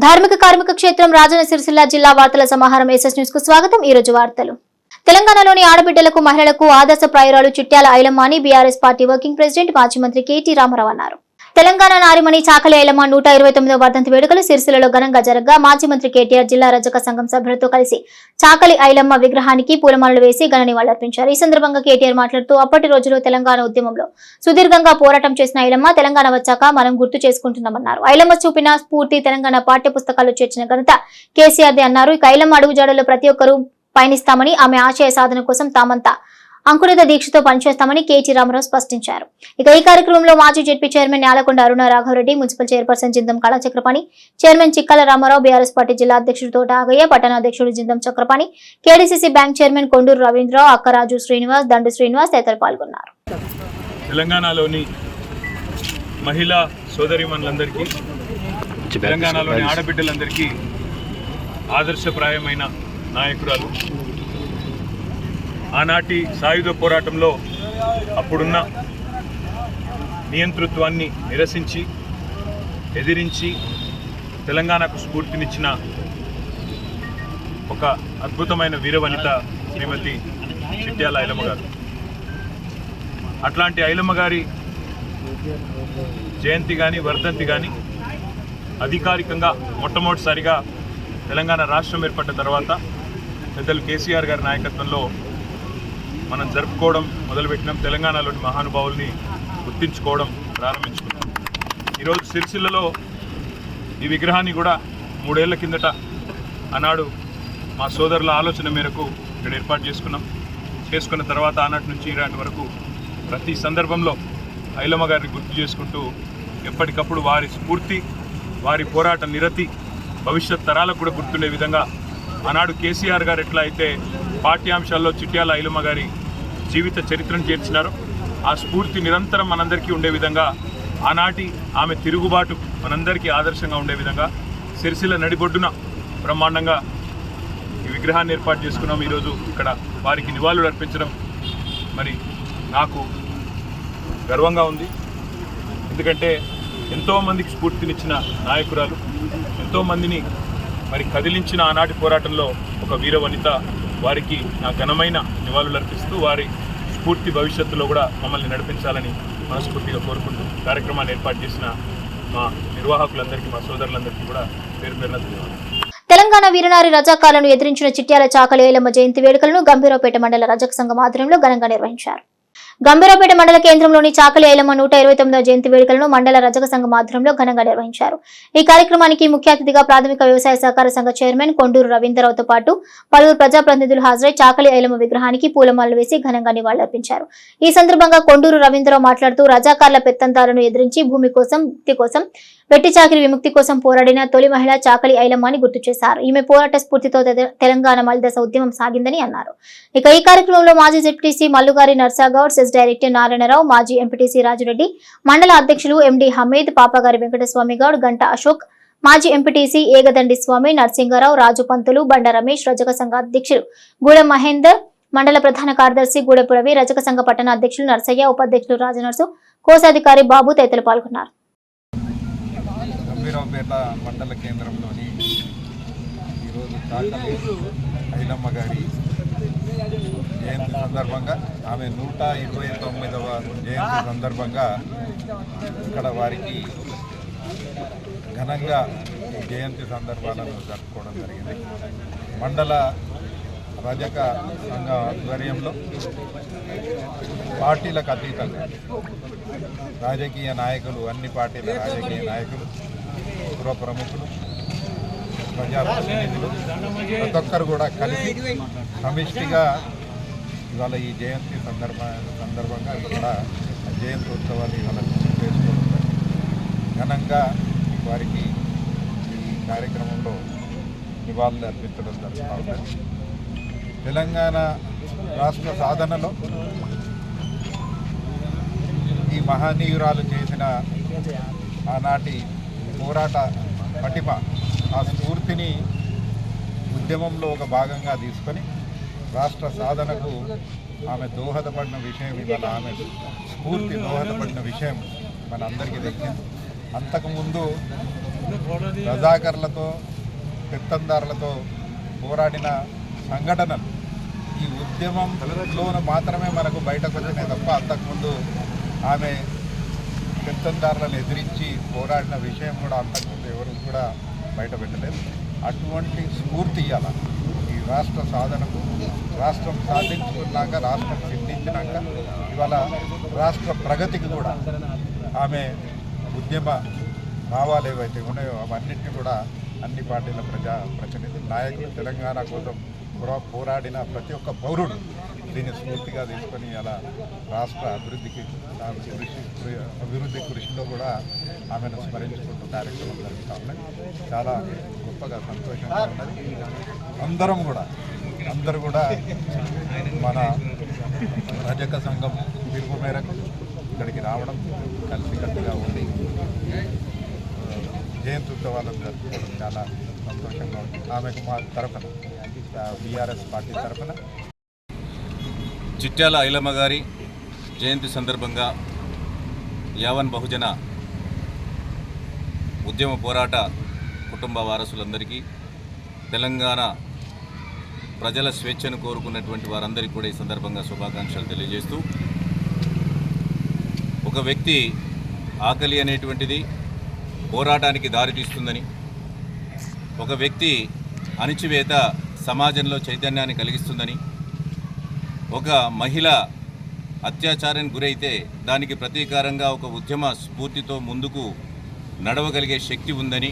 ధార్మిక కార్మిక క్షేత్రం రాజన్న సిరిసిల్ల జిల్లా వార్తల సమాహారం ఎస్ఎస్ న్యూస్ కు స్వాగతం। ఈ రోజు వార్తలు। తెలంగాణలోని ఆడబిడ్డలకు మహిళలకు ఆదర్శప్రాయురాలు చిట్యాల ఐలమ్మ అని బీఆర్ఎస్ పార్టీ వర్కింగ్ ప్రెసిడెంట్ మాజీ మంత్రి కేటీ రామారావు అన్నారు। తెలంగాణ నారిమణి చాకలి ఐలమ్మ 129వ వర్ధంతి వేడుకలు సిరిసిల్లలో ఘనంగా జరగగా మాజీ మంత్రి కేటీఆర్ జిల్లా రజక సంఘం సభ్యులతో కలిసి చాకలి ఐలమ్మ విగ్రహానికి పూలమాలలు వేసి ఘన నివాళులర్పించారు। ఈ సందర్భంగా కేటీఆర్ మాట్లాడుతూ అప్పటి రోజుల్లో తెలంగాణ ఉద్యమంలో సుదీర్ఘంగా పోరాటం చేసిన ఐలమ్మ తెలంగాణ వచ్చాక మనం గుర్తు చేసుకుంటున్నామన్నారు। ఐలమ్మ చూపిన స్ఫూర్తి తెలంగాణ పాఠ్య పుస్తకాల్లో చేర్చిన ఘనత కేసీఆర్దే అన్నారు। ఇక ఐలమ్మ అడుగుజాడల్లో ప్రతి ఒక్కరూ పయనిస్తామని ఆమె ఆశయ సాధన కోసం తామంతా అంకురిత దీక్షతో పనిచేస్తామని కేటీ రామారావు స్పష్టించారు। ఇక ఈ కార్యక్రమంలో మాజీ ZP chairman Nyalakonda Aruna Raghavareddy, municipal chairperson Jindam Kalachakrapani, chairman Chikkala Ramarao, BRS party జిల్లా అధ్యక్షుడు తోట ఆగయ్య, పట్టణ అధ్యక్షుడు జిందం చక్రపాణి, కేడీసీసీ బ్యాంక్ చైర్మన్ కొండూరు రవీంద్రరావు, అక్కరాజు శ్రీనివాస్, దండు శ్రీనివాస్ తదితరులు పాల్గొన్నారు। తెలంగాణలోని మహిళా సోదరీమణులందరికీ, తెలంగాణలోని ఆడబిడ్డలందరికీ ఆదర్శప్రాయమైన నాయకురాలు। ఆనాటి సాయుధ పోరాటంలో అప్పుడున్న నియంతృత్వాన్ని నిరసించి ఎదిరించి తెలంగాణకు స్ఫూర్తినిచ్చిన ఒక అద్భుతమైన వీరవనిత శ్రీమతి చిట్యాల ఐలమ్మ గారు। అట్లాంటి ఐలమ్మ గారి జయంతి కానీ వర్ధంతి కానీ అధికారికంగా మొట్టమొదటిసారిగా తెలంగాణ రాష్ట్రం ఏర్పడ్డ తర్వాత పెద్దలు కేసీఆర్ గారి నాయకత్వంలో మనం జరుపుకోవడం మొదలుపెట్టినాం। తెలంగాణలోని మహానుభావుల్ని గుర్తించుకోవడం ప్రారంభించుకున్నాం। ఈరోజు సిరిసిల్లలో ఈ విగ్రహాన్ని కూడా 3 ఏళ్ల కిందట ఆనాడు మా సోదరుల ఆలోచన మేరకు ఇక్కడ ఏర్పాటు చేసుకున్న తర్వాత ఆనాటి నుంచి ఈనాటి వరకు ప్రతి సందర్భంలో ఐలమ్మ గారిని గుర్తు చేసుకుంటూ ఎప్పటికప్పుడు వారి స్ఫూర్తి, వారి పోరాట నిరతి భవిష్యత్ తరాలకు కూడా గుర్తుండే విధంగా ఆనాడు కేసీఆర్ గారు ఎట్లా అయితే పాఠ్యాంశాల్లో చిట్యాల ఐలమ్మ గారి జీవిత చరిత్రను చేర్చినారో ఆ స్ఫూర్తి నిరంతరం మనందరికీ ఉండే విధంగా ఆనాటి ఆమె తిరుగుబాటు మనందరికీ ఆదర్శంగా ఉండే విధంగా సిరిసిల్ల నడిబొడ్డున బ్రహ్మాండంగా ఈ విగ్రహాన్ని ఏర్పాటు చేసుకున్నాం। ఈరోజు ఇక్కడ వారికి నివాళులు అర్పించడం మరి నాకు గర్వంగా ఉంది। ఎందుకంటే ఎంతోమందికి స్ఫూర్తినిచ్చిన నాయకురాలు, ఎంతోమందిని మరి కదిలించిన ఆనాటి పోరాటంలో ఒక వీరవనిత। వారికి నా ఘనమైన నివాళులు అర్పిస్తూ వారి స్ఫూర్తి భవిష్యత్తులో కూడా మమ్మల్ని నడిపించాలని మనస్ఫూర్తిగా కోరుకుంటూ కార్యక్రమాన్ని ఏర్పాటు చేసిన మా నిర్వాహకులందరికీ, మా సోదరులందరికీ కూడా పేరు పేరున ధన్యవాదాలు। తెలంగాణ వీరనారి రజాకాలను ఎదిరించిన చిట్యాల చాకలి ఐలమ్మ జయంతి వేడుకలను గంభీరావుపేట మండల రజక సంఘం ఆధ్వర్యంలో ఘనంగా నిర్వహించారు। గంభీరావుపేట మండల కేంద్రంలోని చాకలి ఐలమ్మ 129వ జయంతి వేడుకలను మండల రజక సంఘం ఆధ్వర్యంలో ఘనంగా నిర్వహించారు। ఈ కార్యక్రమానికి ముఖ్య అతిథిగా ప్రాథమిక వ్యవసాయ సహకార సంఘ చైర్మన్ కొండూరు రవీంద్రరావుతో పాటు పలువురు ప్రజాప్రతినిధులు హాజరై చాకలి ఐలమ్మ విగ్రహానికి పూలమాలలు వేసి ఘనంగా నివాళులర్పించారు। ఈ సందర్భంగా కొండూరు రవీంద్రరావు మాట్లాడుతూ రజాకార్ల పెత్తందారులను ఎదిరించి భూమి కోసం, ముక్తి కోసం, వెట్టి చాకిరి విముక్తి కోసం పోరాడిన తొలి మహిళ చాకలి ఐలమ్మ అని గుర్తు చేశారు। ఈమె పోరాట స్ఫూర్తితో తెలంగాణ మలిదశ ఉద్యమం సాగిందని అన్నారు। ఇక ఈ కార్యక్రమంలో మాజీ జెడ్పీటీసీ మల్లుగారి నర్సాగౌడ్, సెస్ డైరెక్టర్ నారాయణరావు, మాజీ ఎంపీటీసీ రాజురెడ్డి, మండల అధ్యక్షులు ఎండి హమీద్, పాపగారి వెంకటస్వామి గౌడ్, గంట అశోక్, మాజీ ఎంపీటీసీ ఏగదండి స్వామి, నర్సింగారావు, రాజు పంతులు, బండ రమేష్, రజక సంఘ అధ్యక్షులు గూడెం మహేందర్, మండల ప్రధాన కార్యదర్శి గూడెపు రవి, రజక సంఘ పట్టణ అధ్యక్షులు నర్సయ్య, ఉపాధ్యక్షులు రాజనర్సు, కోశాధికారి బాబు తదితరులు పాల్గొన్నారు। గంభీరావుపేట మండల కేంద్రంలోని ఈరోజు చాకలి ఐలమ్మ గారి జయంతి సందర్భంగా, ఆమె 129వ జయంతి సందర్భంగా ఇక్కడ వారికి ఘనంగా జయంతి సందర్భాలను జరుపుకోవడం జరిగింది। మండల రజక సంఘ ఆధ్వర్యంలో పార్టీలకు అతీతంగా రాజకీయ నాయకులు, అన్ని పార్టీల రాజకీయ నాయకులు, పుర ప్రముఖులు, ప్రజాప్రతినిధులు ప్రతి ఒక్కరు కూడా కలిసి సమిష్టిగా ఇవాళ ఈ జయంతి సందర్భంగా కూడా జయంతి ఉత్సవాలు ఇవాళ చేసుకోవడం ఘనంగా వారికి ఈ కార్యక్రమంలో నివాళులు అర్పించడం జరుగుతుంది। తెలంగాణ రాష్ట్ర సాధనలో ఈ మహనీయురాలు చేసిన ఆనాటి పోరాట పటిమ, ఆ స్ఫూర్తిని ఉద్యమంలో ఒక భాగంగా తీసుకొని రాష్ట్ర సాధనకు ఆమె దోహదపడిన విషయం, ఇవాళ ఆమె స్ఫూర్తి దోహదపడిన విషయం మన అందరికీ తెలిసింది। అంతకుముందు రజాకర్లతో పెత్తందారులతో పోరాడిన సంఘటనలు ఈ ఉద్యమంలో మాత్రమే మనకు బయటకు వచ్చినాయి తప్ప అంతకుముందు ఆమె పెత్తందారులను ఎదిరించి పోరాడిన విషయం కూడా అంతకుముందు ఎవరు కూడా బయట పెట్టలేదు. అటువంటి స్ఫూర్తి ఇవ్వాల ఈ రాష్ట్ర సాధనకు. రాష్ట్రం సాధించుకున్నాక, రాష్ట్రం సిద్ధించినాక ఇవాళ రాష్ట్ర ప్రగతికి కూడా ఆమె ఉద్యమ భావాలు ఏవైతే ఉన్నాయో అవన్నింటినీ కూడా అన్ని పార్టీల ప్రజాప్రతినిధులు, నాయకులు, తెలంగాణ కోసం పోరాడిన ప్రతి ఒక్క పౌరుడు దీన్ని స్ఫూర్తిగా తీసుకొని అలా రాష్ట్ర అభివృద్ధి కృషిలో కూడా ఆమెను స్మరించుకుంటూ కార్యక్రమం జరుగుతూ ఉన్నాయి. చాలా గొప్పగా సంతోషంగా ఉన్నది. అందరూ కూడా మన రజక సంఘం పిలుపు మేరకు ఇక్కడికి రావడం, కలిసికట్టుగా ఉండి జయంతి ఉత్సవాలను జరుపుకోవడం చాలా సంతోషంగా ఉంది. ఆమెకు మా తరఫున బీఆర్ఎస్ పార్టీ తరఫున చిట్యాల ఐలమ్మ గారి జయంతి సందర్భంగా యావన్ బహుజన ఉద్యమ పోరాట కుటుంబ వారసులందరికీ, తెలంగాణ ప్రజల స్వేచ్ఛను కోరుకున్నటువంటి వారందరికీ కూడా ఈ సందర్భంగా శుభాకాంక్షలు తెలియజేస్తూ, ఒక వ్యక్తి ఆకలి అనేటువంటిది పోరాటానికి దారితీస్తుందని, ఒక వ్యక్తి అణిచివేత సమాజంలో చైతన్యాన్ని కలిగిస్తుందని, ఒక మహిళ అత్యాచారానికి గురైతే దానికి ప్రతీకారంగా ఒక ఉద్యమ స్ఫూర్తితో ముందుకు నడవగలిగే శక్తి ఉందని,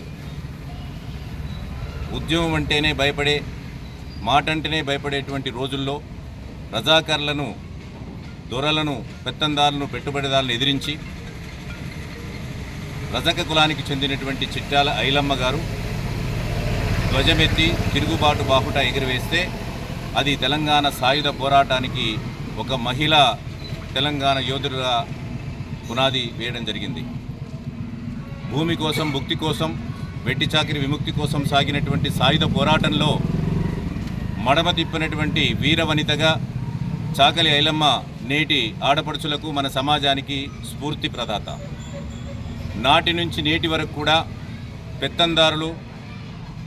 ఉద్యమం అంటేనే భయపడే, మాట అంటేనే భయపడేటువంటి రోజుల్లో రజాకర్లను, దొరలను, పెత్తందారులను, పెట్టుబడిదారులను ఎదిరించి రజక కులానికి చెందినటువంటి చిట్యాల ఐలమ్మ గారు ధ్వజమెత్తి తిరుగుబాటు బాహుట ఎగురవేస్తే అది తెలంగాణ సాయుధ పోరాటానికి ఒక మహిళా తెలంగాణ యోధుడుగా పునాది వేయడం జరిగింది. భూమి కోసం, భుక్తి కోసం, వెట్టి చాకిరి విముక్తి కోసం సాగినటువంటి సాయుధ పోరాటంలో మడమ తిప్పినటువంటి వీరవనితగా చాకలి ఐలమ్మ నేటి ఆడపడుచులకు, మన సమాజానికి స్ఫూర్తి ప్రదాత. నాటి నుంచి నేటి వరకు కూడా పెత్తందారులు,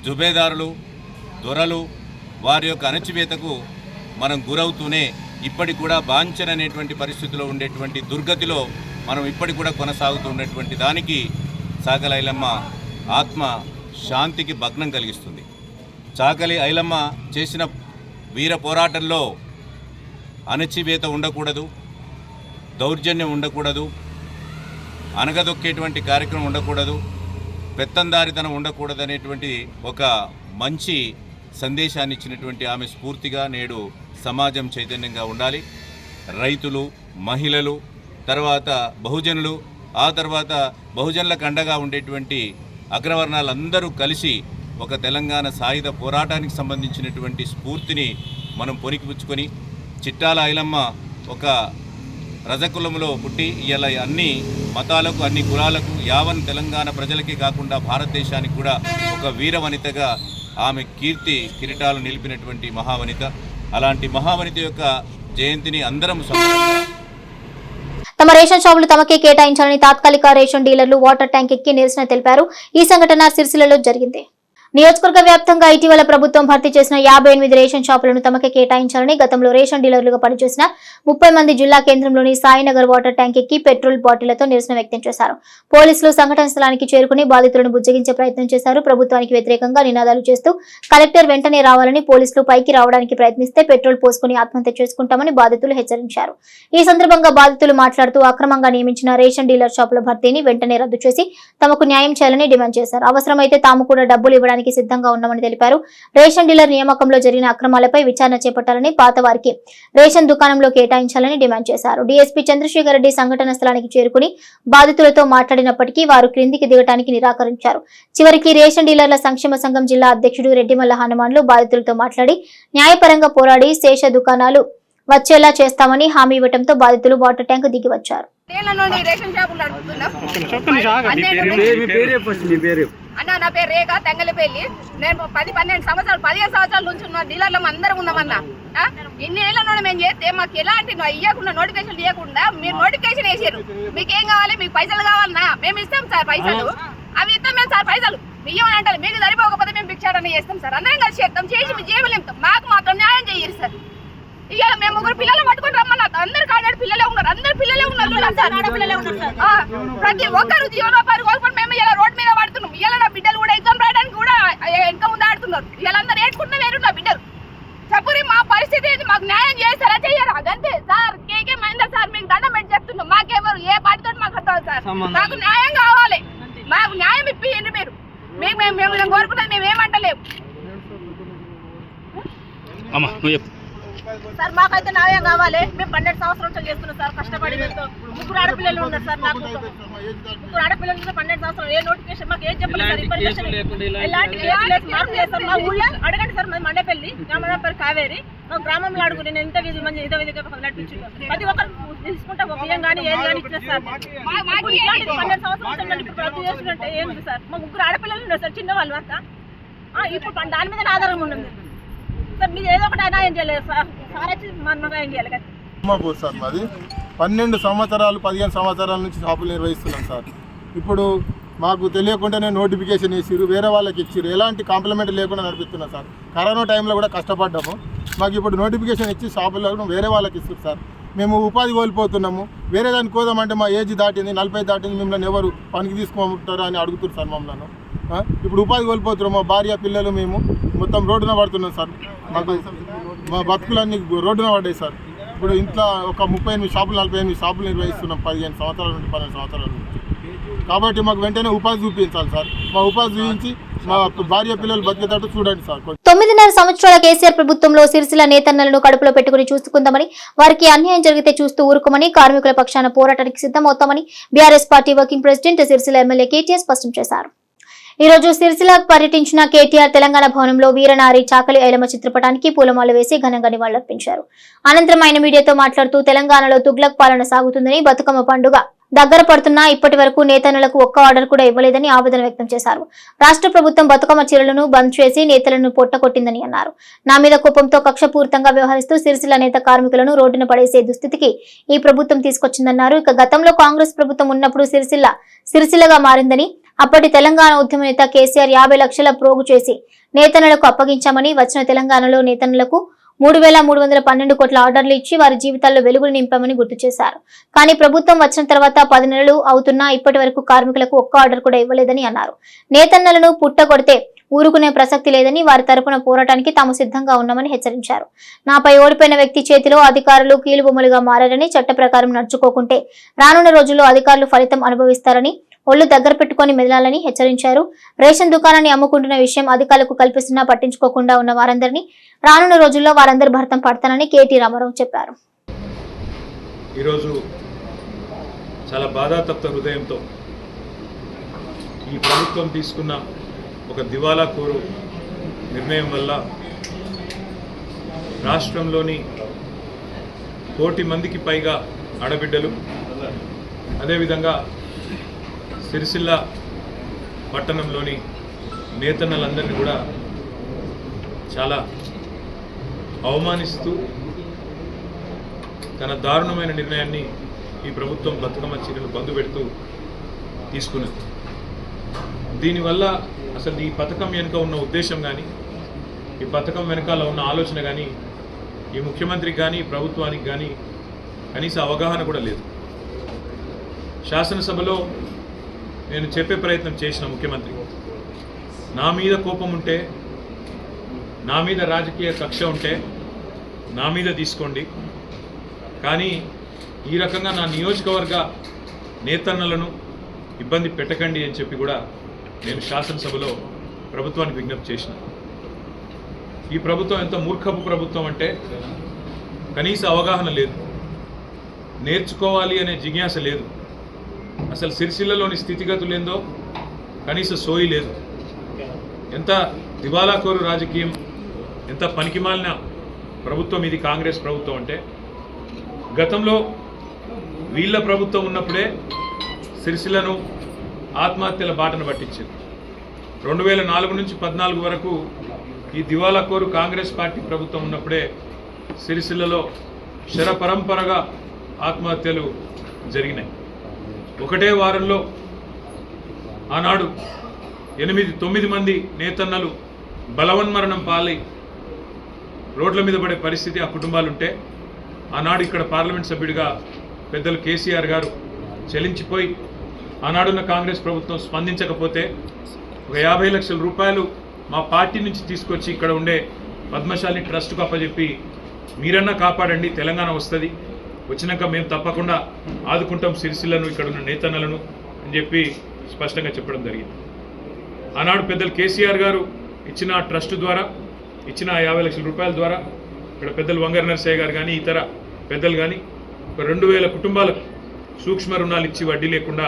జుబేదారులు, దొరలు వారి యొక్క అణచివేతకు మనం గురవుతూనే ఇప్పటికి కూడా బాంఛననేటువంటి పరిస్థితిలో ఉండేటువంటి దుర్గతిలో మనం ఇప్పటికి కూడా కొనసాగుతూ ఉన్నటువంటి దానికి చాకలి ఐలమ్మ ఆత్మ శాంతికి భగ్నం కలిగిస్తుంది. చాకలి ఐలమ్మ చేసిన వీర పోరాటంలో అణచివేత ఉండకూడదు, దౌర్జన్యం ఉండకూడదు, అనగదొక్కేటువంటి కార్యక్రమం ఉండకూడదు, పెత్తందారితనం ఉండకూడదు అనేటువంటి ఒక మంచి సందేశాన్ని ఇచ్చినటువంటి ఆమె స్ఫూర్తిగా నేడు సమాజం చైతన్యంగా ఉండాలి. రైతులు, మహిళలు, తర్వాత బహుజనులు, ఆ తర్వాత బహుజనులకు అండగా ఉండేటువంటి అగ్రవర్ణాలందరూ కలిసి ఒక తెలంగాణ సాయుధ పోరాటానికి సంబంధించినటువంటి స్ఫూర్తిని మనం పొనికిపుచ్చుకొని, చిట్యాల ఐలమ్మ ఒక రజకులంలో పుట్టి ఇలా అన్ని మతాలకు, అన్ని కులాలకు, యావన్ తెలంగాణ ప్రజలకే కాకుండా భారతదేశానికి కూడా ఒక వీరవనితగా ఆమె కీర్తి కిరీటాలు నిలిపినటువంటి మహావనిత. అలాంటి మహావనిత యొక్క జయంతిని అందరం తమ రేషన్ షాపులు తమకే కేటాయించాలని తాత్కాలిక రేషన్ డీలర్లు వాటర్ ట్యాంక్ ఎక్కి నిరసన తెలిపారు. ఈ సంఘటన సిరిసిల్లలో జరిగింది. నియోజకవర్గ వ్యాప్తంగా ఇటీవల ప్రభుత్వం భర్తీ చేసిన 58 రేషన్ షాపులను తమకే కేటాయించాలని గతంలో రేషన్ డీలర్లుగా పనిచేసిన 30 మంది జిల్లా కేంద్రంలోని సాయినగర్ వాటర్ ట్యాంక్ ఎక్కి పెట్రోల్ బాటిళ్లతో నిరసన వ్యక్తం చేశారు. పోలీసులు సంఘటన స్థలానికి చేరుకుని బాధితులను బుజ్జగించే ప్రయత్నం చేశారు. ప్రభుత్వానికి వ్యతిరేకంగా నినాదాలు చేస్తూ కలెక్టర్ వెంటనే రావాలని, పోలీసులు పైకి రావడానికి ప్రయత్నిస్తే పెట్రోల్ పోసుకుని ఆత్మహత్య చేసుకుంటామని బాధితులు హెచ్చరించారు. ఈ సందర్భంగా బాధితులు మాట్లాడుతూ అక్రమంగా నియమించిన రేషన్ డీలర్ షాపుల భర్తీని వెంటనే రద్దు చేసి తమకు న్యాయం చేయాలని డిమాండ్ చేశారు. అవసరమైతే తాము కూడా డబ్బులు ఇవ్వడానికి సిద్ధంగా ఉన్నామని తెలిపారు. రేషన్ డీలర్ నియామకంలో జరిగిన అక్రమాలపై విచారణ చేపట్టాలని, పాత వారికి రేషన్ దుకాణంలో కేటాయించాలని డిమాండ్ చేశారు. డీఎస్పీ చంద్రశేఖర్ రెడ్డి సంఘటన స్థలానికి చేరుకుని బాధితులతో మాట్లాడినప్పటికీ వారు క్రిందికి దిగడానికి నిరాకరించారు. చివరికి రేషన్ డీలర్ల సంక్షేమ సంఘం జిల్లా అధ్యక్షుడు రెడ్డిమల్ల హనుమాన్లు బాధితులతో మాట్లాడి న్యాయపరంగా పోరాడి శేష దుకాణాలు వచ్చేలా చేస్తామని హామీ ఇవ్వడంతో బాధితులు వాటర్ ట్యాంక్ దిగి వచ్చారు. రేషన్ షాపులు నడుపుతున్నాం. అన్న నా పేరు రేఖ తెంగలపల్లి. నేను 10-12 సంవత్సరాలు 15 సంవత్సరాల నుంచి ఉన్న డీలర్లు అందరం ఉన్నామన్నా. ఇన్ని ఏళ్ళలోనే మేము చేస్తే మాకు ఎలాంటి ఇవ్వకుండా నోటిఫికేషన్ ఇవ్వకుండా మీరు నోటిఫికేషన్ వేసారు. మీకేం కావాలి? మీకు పైసలు కావాలన్నా మేము ఇస్తాం సార్ పైసలు. అవి ఇస్తాం మేము సార్ పైసలు ఇవ్వమని అంటారు. మీకు సరిపోకపోతే మేము భిక్షాటన చేస్తాం సార్. అందరం కలిసి చేస్తాం. చేసి మీ జీవలేం మాకు మాత్రం న్యాయం చేయరు సార్. ఇవాళ మేము 3 పిల్లలు పట్టుకుని రమ్మన్నా. అందరు కాడాడు పిల్లలే ఉన్నారు. అందరు పిల్లలే ఉన్నారు. ప్రతి ఒక్కరు జీవనోపాధి కోల్పోయి మేము ఇలా రోడ్ మీద పడుతున్నాం. ఇలా నా బిడ్డలు కూడా ఎగ్జామ్ రాయడానికి కూడా వెనక ముందు ఆడుతున్నారు. వీళ్ళందరూ నేర్చుకుంటే వేరు నా బిడ్డలు. చెప్పురి మా పరిస్థితి ఏంటి? మాకు న్యాయం చేస్తారా చెయ్యరా? అదంతే సార్. కేకే మహేందర్ సార్ మీకు దండం పెట్టి చెప్తున్నాం. మాకెవరు ఏ పార్టీతో మాకు అర్థం సార్. మాకు న్యాయం కావాలి. మాకు న్యాయం ఇప్పియండి మీరు. మేము కోరుకున్నది మేము ఏమంటలేము సార్. మాకైతే న్యాయం కావాలి. మేము 12 సంవత్సరాల నుంచి చేస్తున్నాం సార్. కష్టపడి 3 ఆడపిల్లలు ఉన్నారు సార్. నాకు 3 ఆడపిల్లలు ఉన్నారు. 12 సంవత్సరాలు ఏ నోటిఫికేషన్ మాకు ఏం చెప్పలేదు సార్. ఎలాంటి మార్పు లేదు సార్. మా ఊళ్ళో అడగండి సార్. మాది మండపల్లి, గ్రామం పేరు కావేరి. మా గ్రామంలో అడుగు నేను ఎంత విధి మంది ఇదో విధిగా నడిపించున్నాను. ప్రతి ఒక్కరు తీసుకుంటా ఒక బియ్యం కానీ ఏది కానీ ఇచ్చిన సార్. 12 సంవత్సరాలు ఇప్పుడు ప్రతి చేస్తుంటే ఏంటి సార్? మా 3 ఆడపిల్లలు ఉన్నారు సార్. చిన్నవాళ్ళు అంతా ఇప్పుడు దాని మీద ఆధారం ఉన్నది సార్. మీరు ఏదో ఒకటి న్యాయం చేయలేదు సార్. సార్ వచ్చి న్యాయం చేయాలి కదా. సార్ మాది 12 సంవత్సరాలు 15 సంవత్సరాల నుంచి షాపులు నిర్వహిస్తున్నాం సార్. ఇప్పుడు మాకు తెలియకుండానే నోటిఫికేషన్ వేసిరు, వేరే వాళ్ళకి ఇచ్చిరు. ఎలాంటి కాంప్లిమెంట్ లేకుండా నడిపిస్తున్నాం సార్. కరోనా టైంలో కూడా కష్టపడ్డాము. మాకు ఇప్పుడు నోటిఫికేషన్ ఇచ్చి షాపుల్లో వేరే వాళ్ళకి ఇస్తారు సార్. మేము ఉపాధి కోల్పోతున్నాము. వేరే దానికి కోదామంటే మా ఏజ్ దాటింది, 40 దాటింది, మిమ్మల్ని ఎవరు పనికి తీసుకుంటారు అని అడుగుతారు సార్ మమ్మల్ని. ఇప్పుడు ఉపాధి కోల్పోతున్నాం. మా భార్య పిల్లలు మేము మొత్తం రోడ్డున పడుతున్నాం సార్. మాకు మా బతుకులన్నీ రోడ్డున పడ్డాయి సార్. ఇప్పుడు ఇంట్లో ఒక 38 షాపులు 48 షాపులు నిర్వహిస్తున్నాం 15 సంవత్సరాల నుండి 12 సంవత్సరాల నుంచి. కాబట్టి మాకు వెంటనే ఉపాధి చూపించాలి సార్. మా ఉపాధి చూపించి మా భార్య పిల్లలు బతికేటట్టు చూడండి సార్. 9.5 సంవత్సరాల కేసీఆర్ ప్రభుత్వంలో సిరిసిల్ల నేతన్నలను కడుపులో పెట్టుకుని చూసుకుందామని, వారికి అన్యాయం జరిగితే చూస్తూ ఊరుకోమని, కార్మికుల పక్షాన పోరాటానికి సిద్ధమవుతామని BRS party working president Sircilla MLA KTR స్పష్టం చేశారు. ఈ రోజు సిరిసిల్ల పర్యటించిన కేటీఆర్ తెలంగాణ భవనంలో వీరనారి చాకలి ఐలమ్మ చిత్రపటానికి పూలమాల వేసి ఘనంగా నివాళులర్పించారు. అనంతరం ఆయన మీడియాతో మాట్లాడుతూ తెలంగాణలో తుగ్లక్ పాలన సాగుతుందని, బతుకమ్మ పండుగ దగ్గర పడుతున్నా ఇప్పటి వరకు నేతన్నలకు ఒక్క ఆర్డర్ కూడా ఇవ్వలేదని ఆవేదన వ్యక్తం చేశారు. రాష్ట్ర ప్రభుత్వం బతుకమ్మ చీరలను బంద్ చేసి నేతలను పొట్టకొట్టిందని అన్నారు. నా మీద కోపంతో కక్షపూరితంగా వ్యవహరిస్తూ సిరిసిల్ల నేత కార్మికులను రోడ్డున పడేసే దుస్థితికి ఈ ప్రభుత్వం తీసుకొచ్చిందన్నారు. ఇక గతంలో కాంగ్రెస్ ప్రభుత్వం ఉన్నప్పుడు సిరిసిల్లగా మారిందని, అప్పటి తెలంగాణ ఉద్యమ నేత కేసీఆర్ 50 లక్షల ప్రోగు చేసి నేతన్నలకు అప్పగించామని, వచ్చిన తెలంగాణలో నేతన్నలకు 3,312 కోట్ల ఆర్డర్లు ఇచ్చి వారి జీవితాల్లో వెలుగులు నింపామని గుర్తు చేశారు. కానీ ప్రభుత్వం వచ్చిన తర్వాత 10 నెలలు అవుతున్నా ఇప్పటి వరకు కార్మికులకు ఒక్క ఆర్డర్ కూడా ఇవ్వలేదని అన్నారు. నేతన్నలను పుట్టగొడితే ఊరుకునే ప్రసక్తి లేదని, వారి తరపున పోరాటానికి తాము సిద్ధంగా ఉన్నామని హెచ్చరించారు. నాపై ఓడిపోయిన వ్యక్తి చేతిలో అధికారులు కీలుబొమ్మలుగా మారారని, చట్ట ప్రకారం నడుచుకోకుంటే రానున్న రోజుల్లో అధికారులు ఫలితం అనుభవిస్తారని, ఒళ్ళు దగ్గర పెట్టుకుని మెదలాలని హెచ్చరించారు. రేషన్ దుకాణాన్ని అమ్ముకుంటున్న విషయం అధికారులకు కల్పిస్తున్నా పట్టించుకోకుండా ఉన్న వారందరినీ రానున్న రోజుల్లో వారందరి భర్తం పడతానని కేటీ రామారావు చెప్పారు. ఈరోజు చాలా బాధాతప్త హృదయంతో ఈ ప్రభుత్వం తీసుకున్న ఒక దివాలా కోరు నిర్ణయం వల్ల రాష్ట్రంలోని 1 కోటి మందికి పైగా ఆడబిడ్డలు, అదేవిధంగా సిరిసిల్ల పట్టణంలోని నేతన్నలందరినీ కూడా చాలా అవమానిస్తూ తన దారుణమైన నిర్ణయాన్ని ఈ ప్రభుత్వం బతుకమ్మ చీరలు బంద్ పెడుతూ తీసుకున్నది. దీనివల్ల అసలు ఈ పథకం వెనుక ఉన్న ఉద్దేశం కానీ, ఈ పథకం వెనకాల ఉన్న ఆలోచన కానీ ఈ ముఖ్యమంత్రికి కానీ ప్రభుత్వానికి కానీ కనీస అవగాహన కూడా లేదు. శాసనసభలో నేను చెప్పే ప్రయత్నం చేసిన ముఖ్యమంత్రి, నా మీద కోపం ఉంటే, నా మీద రాజకీయ కక్ష ఉంటే నా మీద తీసుకోండి, కానీ ఈ రకంగా నా నియోజకవర్గ నేతన్నలను ఇబ్బంది పెట్టకండి అని చెప్పి కూడా నేను శాసనసభలో ప్రభుత్వానికి విజ్ఞప్తి చేసిన. ఈ ప్రభుత్వం ఎంత మూర్ఖపు ప్రభుత్వం అంటే కనీస అవగాహన లేదు, నేర్చుకోవాలి అనే జిజ్ఞాస లేదు, అసలు సిరిసిల్లలోని స్థితిగతులు ఏందో కనీస సోయి లేదు. ఎంత దివాలాకోరు రాజకీయం, ఎంత పనికిమాలిన ప్రభుత్వం ఇది కాంగ్రెస్ ప్రభుత్వం అంటే, గతంలో వీళ్ళ ప్రభుత్వం ఉన్నప్పుడే సిరిసిల్లను ఆత్మహత్యల బాటను పట్టించింది. 2004 నుంచి 14 వరకు ఈ దివాలాకోరు కాంగ్రెస్ పార్టీ ప్రభుత్వం ఉన్నప్పుడే సిరిసిల్లలో శరపరంపరగా ఆత్మహత్యలు జరిగినాయి. ఒకటే వారంలో ఆనాడు 8-9 మంది నేతన్నలు బలవన్మరణం పాలై రోడ్ల మీద పడే పరిస్థితి ఆ కుటుంబాలుంటే ఆనాడు ఇక్కడ పార్లమెంట్ సభ్యుడిగా పెద్దలు కేసీఆర్ గారు చెలించిపోయి ఆనాడున్న కాంగ్రెస్ ప్రభుత్వం స్పందించకపోతే ఒక 50 లక్షల రూపాయలు మా పార్టీ నుంచి తీసుకొచ్చి ఇక్కడ ఉండే పద్మశాలి ట్రస్ట్కు అప్పచెప్పి మీరన్నా కాపాడండి, తెలంగాణ వస్తుంది, వచ్చినాక మేము తప్పకుండా ఆదుకుంటాం సిరిసిల్లను, ఇక్కడ ఉన్న నేతన్నలను అని చెప్పి స్పష్టంగా చెప్పడం జరిగింది. ఆనాడు పెద్దలు కేసీఆర్ గారు ఇచ్చిన ట్రస్ట్ ద్వారా ఇచ్చిన 50 లక్షల రూపాయల ద్వారా ఇక్కడ పెద్దలు వంగర నరసయ్య గారు కానీ ఇతర పెద్దలు కానీ ఒక 2000 కుటుంబాలకు సూక్ష్మ రుణాలు ఇచ్చి వడ్డీ లేకుండా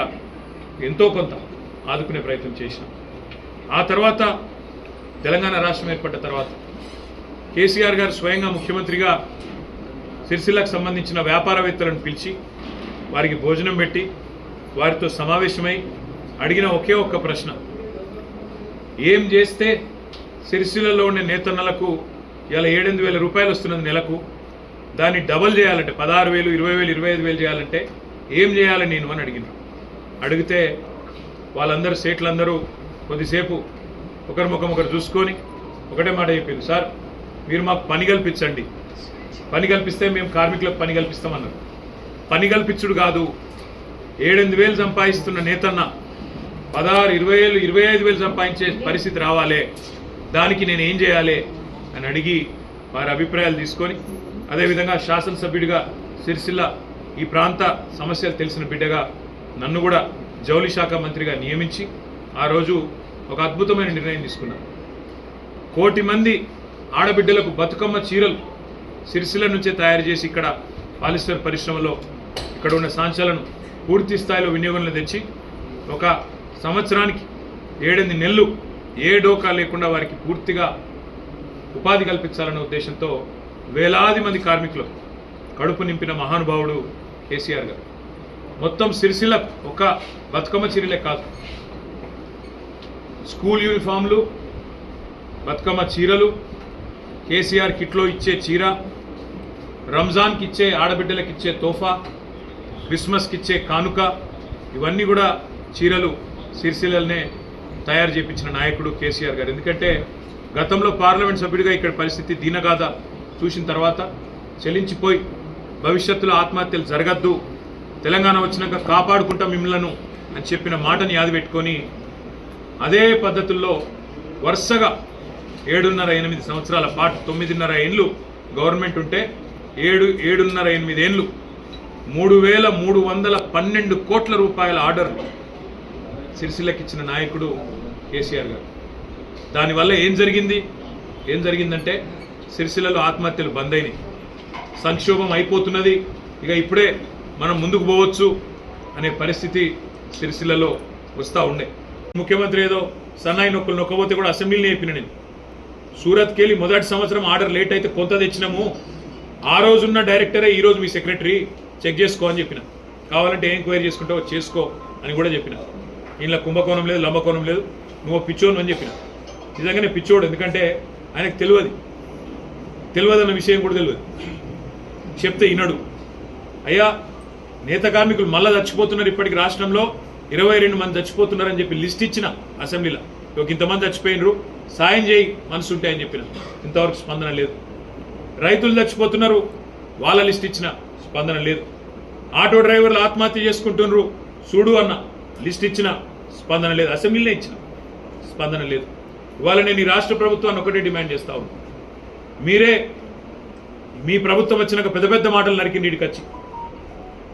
ఎంతో కొంత ఆదుకునే ప్రయత్నం చేసినాం. ఆ తర్వాత తెలంగాణ రాష్ట్రం ఏర్పడ్డ తర్వాత కేసీఆర్ గారు స్వయంగా ముఖ్యమంత్రిగా సిరిసిల్లకు సంబంధించిన వ్యాపారవేత్తలను పిలిచి వారికి భోజనం పెట్టి వారితో సమావేశమై అడిగిన ఒకే ఒక్క ప్రశ్న, ఏం చేస్తే సిరిసిల్లలో ఉండే నేతన్నలకు ఇలా 7-8 వేల రూపాయలు వస్తున్నది నెలకు, దాన్ని డబల్ చేయాలంటే 16,000, 20,000, 25,000 చేయాలంటే ఏం చేయాలి నేను అని అడిగితే వాళ్ళందరూ సేట్లందరూ కొద్దిసేపు ఒకరి ముఖం ఒకరు చూసుకొని ఒకటే మాట చెప్పింది, సార్ మీరు మాకు పని కల్పించండి, పని కల్పిస్తే మేము కార్మికులకు పని కల్పిస్తామన్నారు. పని కల్పించుడు కాదు, 7-8 సంపాదిస్తున్న నేతన్న 16,000, 20,000, 25,000 సంపాదించే పరిస్థితి రావాలి, దానికి నేను ఏం చేయాలి అని అడిగి వారి అభిప్రాయాలు తీసుకొని అదేవిధంగా శాసనసభ్యుడిగా సిరిసిల్ల ఈ ప్రాంత సమస్యలు తెలిసిన బిడ్డగా నన్ను కూడా జౌళి శాఖ మంత్రిగా నియమించి ఆ రోజు ఒక అద్భుతమైన నిర్ణయం తీసుకున్నాను. 1 కోటి మంది ఆడబిడ్డలకు బతుకమ్మ చీరలు సిరిసిల్ల నుంచే తయారు చేసి ఇక్కడ పాలిస్టర్ పరిశ్రమలో ఇక్కడ ఉన్న సాంచాలను పూర్తి స్థాయిలో వినియోగంలో తెచ్చి ఒక సంవత్సరానికి 7-8 నెలలు ఏ డోకా లేకుండా వారికి పూర్తిగా ఉపాధి కల్పించాలనే ఉద్దేశంతో వేలాది మంది కార్మికులు కడుపు నింపిన మహానుభావుడు కేసీఆర్ గారు. మొత్తం సిరిసిల్ల ఒక బతుకమ్మ చీరలే కాదు, స్కూల్ యూనిఫామ్లు, బతుకమ్మ చీరలు, కేసీఆర్ కిట్లో ఇచ్చే చీర, రంజాన్కి ఇచ్చే ఆడబిడ్డలకు ఇచ్చే తోఫా, క్రిస్మస్కి ఇచ్చే కానుక, ఇవన్నీ కూడా చీరలు సిరిసిల్లనే తయారు చేయించిన నాయకుడు కేసీఆర్ గారు. ఎందుకంటే గతంలో పార్లమెంట్ సభ్యుడిగా ఇక్కడ పరిస్థితి దీనగాథ చూసిన తర్వాత చెలించిపోయి భవిష్యత్తులో ఆత్మహత్యలు జరగద్దు, తెలంగాణ వచ్చినాక కాపాడుకుంటాం మిమ్మల్ని అని చెప్పిన మాటని యాది పెట్టుకొని అదే పద్ధతుల్లో వరుసగా 7.5-8 సంవత్సరాల పాటు 9.5 ఏళ్ళు గవర్నమెంట్ ఉంటే 7.5-8 ఏళ్ళు 3,312 కోట్ల రూపాయల ఆర్డర్లు సిరిసిల్లకి ఇచ్చిన నాయకుడు కేసీఆర్ గారు. దానివల్ల ఏం జరిగిందంటే సిరిసిల్లలో ఆత్మహత్యలు బంద్ అయినాయి, సంక్షోభం అయిపోతున్నది, ఇక ఇప్పుడే మనం ముందుకు పోవచ్చు అనే పరిస్థితి సిరిసిల్లలో వస్తూ ఉండే. ముఖ్యమంత్రి ఏదో సన్నాయి నొక్కులు నొక్కబోతే కూడా అసెంబ్లీని చెప్పిన నేను, సూరత్కి వెళ్ళి మొదటి సంవత్సరం ఆర్డర్ లేట్ అయితే కొంత తెచ్చినాము, ఆ రోజున్న డైరెక్టరే ఈరోజు మీ సెక్రటరీ చెక్ చేసుకో అని చెప్పిన, కావాలంటే ఏం ఎంక్వైరీ చేసుకుంటావో చేసుకో అని కూడా చెప్పిన. ఇంట్లో కుంభకోణం లేదు, లంబకోణం లేదు, నువ్వు పిచ్చోను అని చెప్పిన. నిజంగానే పిచ్చోడు, ఎందుకంటే ఆయనకు తెలియదు అన్న విషయం కూడా తెలియదు, చెప్తే వినడు. అయ్యా నేత కార్మికులు మళ్ళీ చచ్చిపోతున్నారు, ఇప్పటికి రాష్ట్రంలో 22 మంది చచ్చిపోతున్నారని చెప్పి లిస్ట్ ఇచ్చిన అసెంబ్లీలో, ఇంతమంది చచ్చిపోయినరు సాయం చేయి మనసు ఉంటాయని చెప్పిన, ఇంతవరకు స్పందన లేదు. రైతులు చచ్చిపోతున్నారు, వాళ్ళ లిస్ట్ ఇచ్చిన స్పందన లేదు. ఆటో డ్రైవర్లు ఆత్మహత్య చేసుకుంటున్నారు చూడు అన్న లిస్ట్ ఇచ్చిన స్పందన లేదు, అసెంబ్లీలో ఇచ్చిన స్పందన లేదు. ఇవాళ నేను ఈ రాష్ట్ర ప్రభుత్వాన్ని ఒకటే డిమాండ్ చేస్తా ఉన్నాను, మీరే మీ ప్రభుత్వం వచ్చినాక పెద్ద పెద్ద మాటలు నరికి నీటికి వచ్చి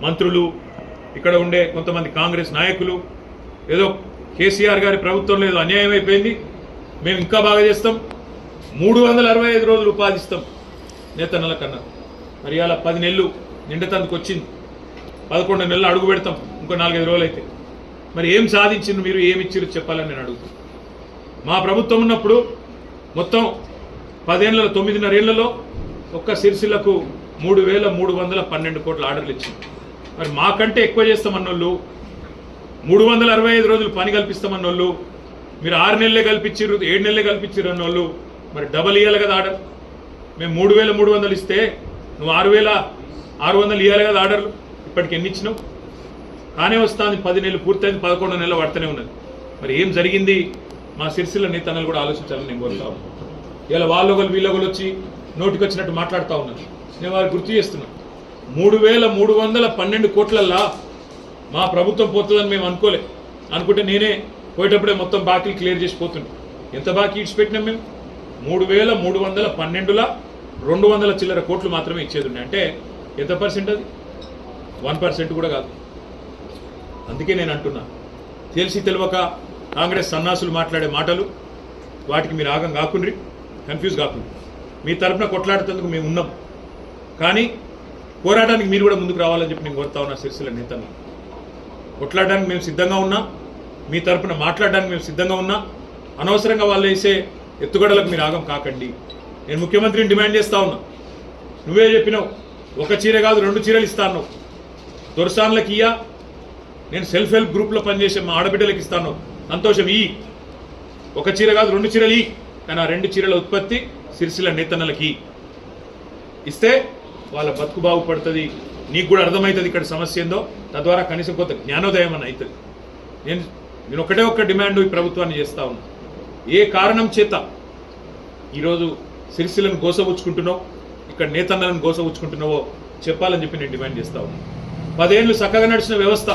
మంత్రులు, ఇక్కడ ఉండే కొంతమంది కాంగ్రెస్ నాయకులు ఏదో కేసీఆర్ గారి ప్రభుత్వంలో ఏదో అన్యాయం అయిపోయింది, మేము ఇంకా బాగా చేస్తాం, 365 రోజులు ఉపాధి ఇస్తాం నేతన్నల కన్నా. మరి అలా 10 నెలలు నిండతందుకు వచ్చింది, 11 నెలలు అడుగు పెడతాం ఇంకో 4-5 రోజులు అయితే. మరి ఏం సాధించింది మీరు, ఏమి ఇచ్చిరు చెప్పాలని నేను అడుగుతాను. మా ప్రభుత్వం ఉన్నప్పుడు మొత్తం 9.5 ఏళ్లలో ఒక్క సిరిసిల్లకు 3,312 కోట్ల ఆర్డర్లు ఇచ్చింది. మరి మాకంటే ఎక్కువ చేస్తామన్నోళ్ళు 365 రోజులు పని కల్పిస్తామన్నోళ్ళు మీరు 6 నెలలే కల్పించారు 7 నెలలే కల్పించారు అన్నోళ్ళు మరి డబల్ ఇవ్వాలి కదా ఆర్డర్. మేము 3,300 ఇస్తే నువ్వు 6,600 ఇవ్వాలి కదా ఆర్డర్లు. ఇప్పటికి ఎన్ని ఇచ్చినావు? కానే వస్తుంది 10 నెలలు పూర్తయింది 11 నెలలు పడుతూనే ఉన్నది. మరి ఏం జరిగింది మా సిరిసిల్ల నేతన్నలు కూడా ఆలోచించాలని నేను కోరుతా ఉన్నాను. ఇలా వాళ్ళొకరు వీళ్ళొకరు వచ్చి నోటికి వచ్చినట్టు మాట్లాడుతూ ఉన్నారు. నేను వారికి గుర్తు చేస్తున్నాను 3,312 కోట్లల్లా మా ప్రభుత్వం పోతుందని మేము అనుకుంటే నేనే పోయేటప్పుడే మొత్తం బాకీలు క్లియర్ చేసి పోతుండే. ఎంత బాకీ ఇచ్చిపెట్టినాం మేము? 3,312లా 200 చిల్లర కోట్లు మాత్రమే ఇచ్చేది ఉండే. అంటే ఎంత పర్సెంట్ అది? 1% కూడా కాదు. అందుకే నేను అంటున్నా తెలిసి తెలియక కాంగ్రెస్ సన్నాసులు మాట్లాడే మాటలు వాటికి మీరు ఆగం కాకుండ్రి, కన్ఫ్యూజ్ కాకుండ్రి. మీ తరఫున కొట్లాడుతందుకు మేము ఉన్నాం, కానీ పోరాటానికి మీరు కూడా ముందుకు రావాలని చెప్పి నేను కోరుతా ఉన్నా. సిరిసిల్ల నేతలు కొట్లాడడానికి మేము సిద్ధంగా ఉన్నా, మీ తరఫున మాట్లాడడానికి మేము సిద్ధంగా ఉన్నా. అనవసరంగా వాళ్ళు వేసే ఎత్తుగడలకు మీరు ఆగం కాకండి. నేను ముఖ్యమంత్రిని డిమాండ్ చేస్తా ఉన్నా. నువ్వే చెప్పినావు 1 చీర కాదు 2 చీరలు ఇస్తాను. దొరసాన్లకి ఇయ్యా, నేను సెల్ఫ్ హెల్ప్ గ్రూప్లో పనిచేసే మా ఆడబిడ్డలకు ఇస్తాను, సంతోషం. 1 చీర కాదు 2 చీరలు కానీ ఆ 2 చీరల ఉత్పత్తి సిరిసిల్ల నేతన్నలకి ఇస్తే వాళ్ళ బతుకు బాగుపడుతుంది. నీకు కూడా అర్థమవుతుంది ఇక్కడ సమస్య ఏందో. తద్వారా కనీసం కొంత జ్ఞానోదయం అని అవుతుంది. నేను ఒక్క డిమాండ్ ఈ ప్రభుత్వాన్ని చేస్తా ఉన్నా. ఏ కారణం చేత ఈరోజు సిరిసిల్లను గోసపుచ్చుకుంటున్నావు, ఇక్కడ నేతన్నలను గోసపుచ్చుకుంటున్నావో చెప్పాలని చెప్పి నేను డిమాండ్ చేస్తా ఉన్నా. 10 ఏళ్ళు చక్కగా నడిచిన వ్యవస్థ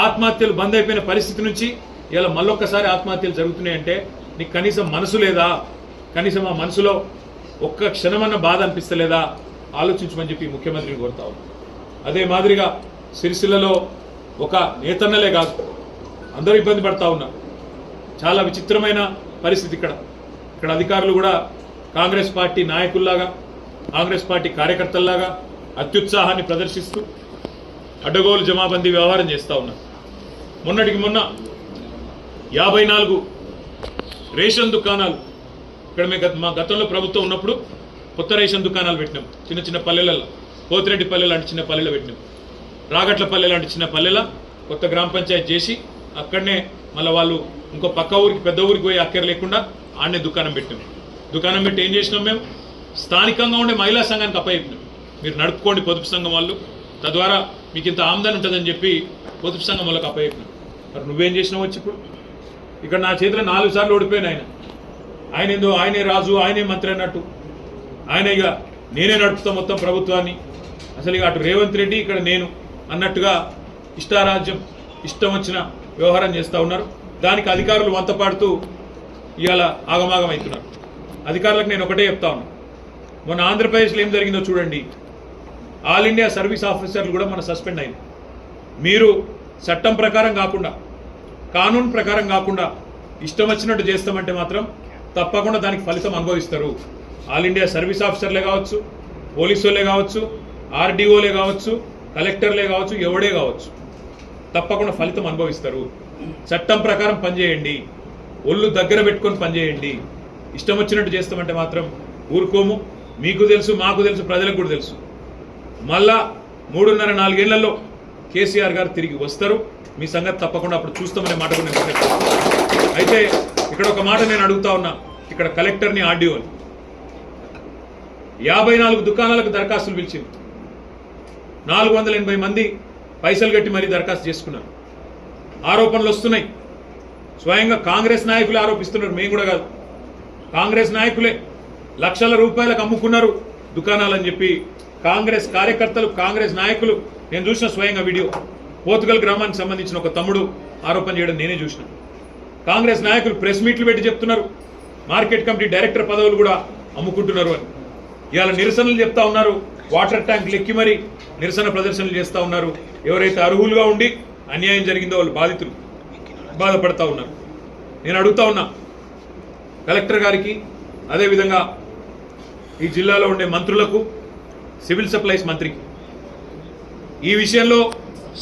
ఆత్మహత్యలు బంద్ అయిపోయిన పరిస్థితి నుంచి ఇలా మళ్ళొక్కసారి ఆత్మహత్యలు జరుగుతున్నాయంటే నీకు కనీసం మనసు లేదా? కనీసం ఆ మనసులో ఒక్క క్షణమన్న బాధ అనిపిస్తలేదా? ఆలోచించమని చెప్పి ముఖ్యమంత్రిని కోరుతా ఉన్నా. అదే మాదిరిగా సిరిసిల్లలో ఒక నేతన్నలే కాదు అందరూ ఇబ్బంది పడతా ఉన్నారు. చాలా విచిత్రమైన పరిస్థితి ఇక్కడ అధికారులు కూడా కాంగ్రెస్ పార్టీ నాయకుల్లాగా కాంగ్రెస్ పార్టీ కార్యకర్తల్లాగా అత్యుత్సాహాన్ని ప్రదర్శిస్తూ అడ్డగోలు జమాబందీ వ్యవహారం చేస్తూ ఉన్నారు. మొన్నటికి మొన్న 54 రేషన్ దుకాణాలు ఇక్కడ మా గతంలో ప్రభుత్వం ఉన్నప్పుడు కొత్త రేషన్ దుకాణాలు పెట్టినాం. చిన్న పల్లెలలో, పోతిరెడ్డిపల్లె లాంటి చిన్న పల్లెలో పెట్టినాం. రాగట్లపల్లె లాంటి చిన్న పల్లెల కొత్త గ్రామ పంచాయతీ చేసి అక్కడనే మళ్ళీ వాళ్ళు ఇంకో పక్క ఊరికి పెద్ద ఊరికి పోయి అక్కర లేకుండా ఆడనే దుకాణం పెట్టినాం. దుకాణం పెట్టి ఏం చేసినాం? మేము స్థానికంగా ఉండే మహిళా సంఘానికి అప్పచెప్పినాం. మీరు నడుపుకోండి పొదుపు సంఘం వాళ్ళు, తద్వారా మీకు ఇంత ఆమ్దాని ఉంటుందని చెప్పి పొదుపు సంఘం వాళ్ళకి అప్పచెప్పినాం. మరి నువ్వేం చేసినావు? వచ్చి ఇప్పుడు ఇక్కడ నా చేతిలో 4 సార్లు ఓడిపోయాను. ఆయన ఏందో ఆయనే రాజు ఆయనే మంత్రి అన్నట్టు ఆయన ఇక నేనే నడుపుతా మొత్తం ప్రభుత్వాన్ని, అసలు ఇక అటు రేవంత్ రెడ్డి ఇక్కడ నేను అన్నట్టుగా ఇష్టారాజ్యం ఇష్టం వచ్చిన వ్యవహారం చేస్తూ ఉన్నారు. దానికి అధికారులు వంతపాడుతూ ఇవాళ ఆగమాగం అవుతున్నారు. అధికారులకు నేను ఒకటే చెప్తా ఉన్నా, మొన్న ఆంధ్రప్రదేశ్లో ఏం జరిగిందో చూడండి. ఆల్ ఇండియా సర్వీస్ ఆఫీసర్లు కూడా మన సస్పెండ్ అయింది. మీరు చట్టం ప్రకారం కాకుండా కానూన్ ప్రకారం కాకుండా ఇష్టం వచ్చినట్టు చేస్తామంటే మాత్రం తప్పకుండా దానికి ఫలితం అనుభవిస్తారు. ఆల్ ఇండియా సర్వీస్ ఆఫీసర్లే కావచ్చు, పోలీసులే కావచ్చు, ఆర్డీఓలే కావచ్చు, కలెక్టర్లే కావచ్చు, ఎవడే కావచ్చు, తప్పకుండా ఫలితం అనుభవిస్తారు. చట్టం ప్రకారం పనిచేయండి, ఒళ్ళు దగ్గర పెట్టుకొని పనిచేయండి. ఇష్టం వచ్చినట్టు చేస్తామంటే మాత్రం ఊరుకోము. మీకు తెలుసు, మాకు తెలుసు, ప్రజలకు కూడా తెలుసు. మళ్ళా 3.5-4 ఏళ్లలో కేసీఆర్ గారు తిరిగి వస్తారు. మీ సంగతి తప్పకుండా అప్పుడు చూస్తామనే మాట కూడా నేను చెప్పాను. అయితే ఇక్కడ ఒక మాట నేను అడుగుతా ఉన్నా, ఇక్కడ కలెక్టర్ని ఆర్డీఓని 54 దుకాణాలకు దరఖాస్తులు పిలిచింది. 480 మంది పైసలు కట్టి మరీ దరఖాస్తు చేసుకున్నారు. ఆరోపణలు వస్తున్నాయి. స్వయంగా కాంగ్రెస్ నాయకులే ఆరోపిస్తున్నారు, మేము కూడా కాదు. కాంగ్రెస్ నాయకులే లక్షల రూపాయలకు అమ్ముకున్నారు దుకాణాలని చెప్పి కాంగ్రెస్ కార్యకర్తలు, కాంగ్రెస్ నాయకులు, నేను చూసిన స్వయంగా వీడియో. పోతుగల్ గ్రామానికి సంబంధించిన ఒక తమ్ముడు ఆరోపణ చేయడం నేనే చూసిన. కాంగ్రెస్ నాయకులు ప్రెస్ మీట్లు పెట్టి చెప్తున్నారు మార్కెట్ కమిటీ డైరెక్టర్ పదవులు కూడా అమ్ముకుంటున్నారు అని. ఇవాళ నిరసనలు చెప్తా ఉన్నారు, వాటర్ ట్యాంక్ లెక్కి మరి నిరసన ప్రదర్శనలు చేస్తూ ఉన్నారు. ఎవరైతే అర్హులుగా ఉండి అన్యాయం జరిగిందో వాళ్ళు బాధితులు బాధపడతా ఉన్నారు. నేను అడుగుతా ఉన్నా కలెక్టర్ గారికి, అదేవిధంగా ఈ జిల్లాలో ఉండే మంత్రులకు, సివిల్ సప్లైస్ మంత్రికి ఈ విషయంలో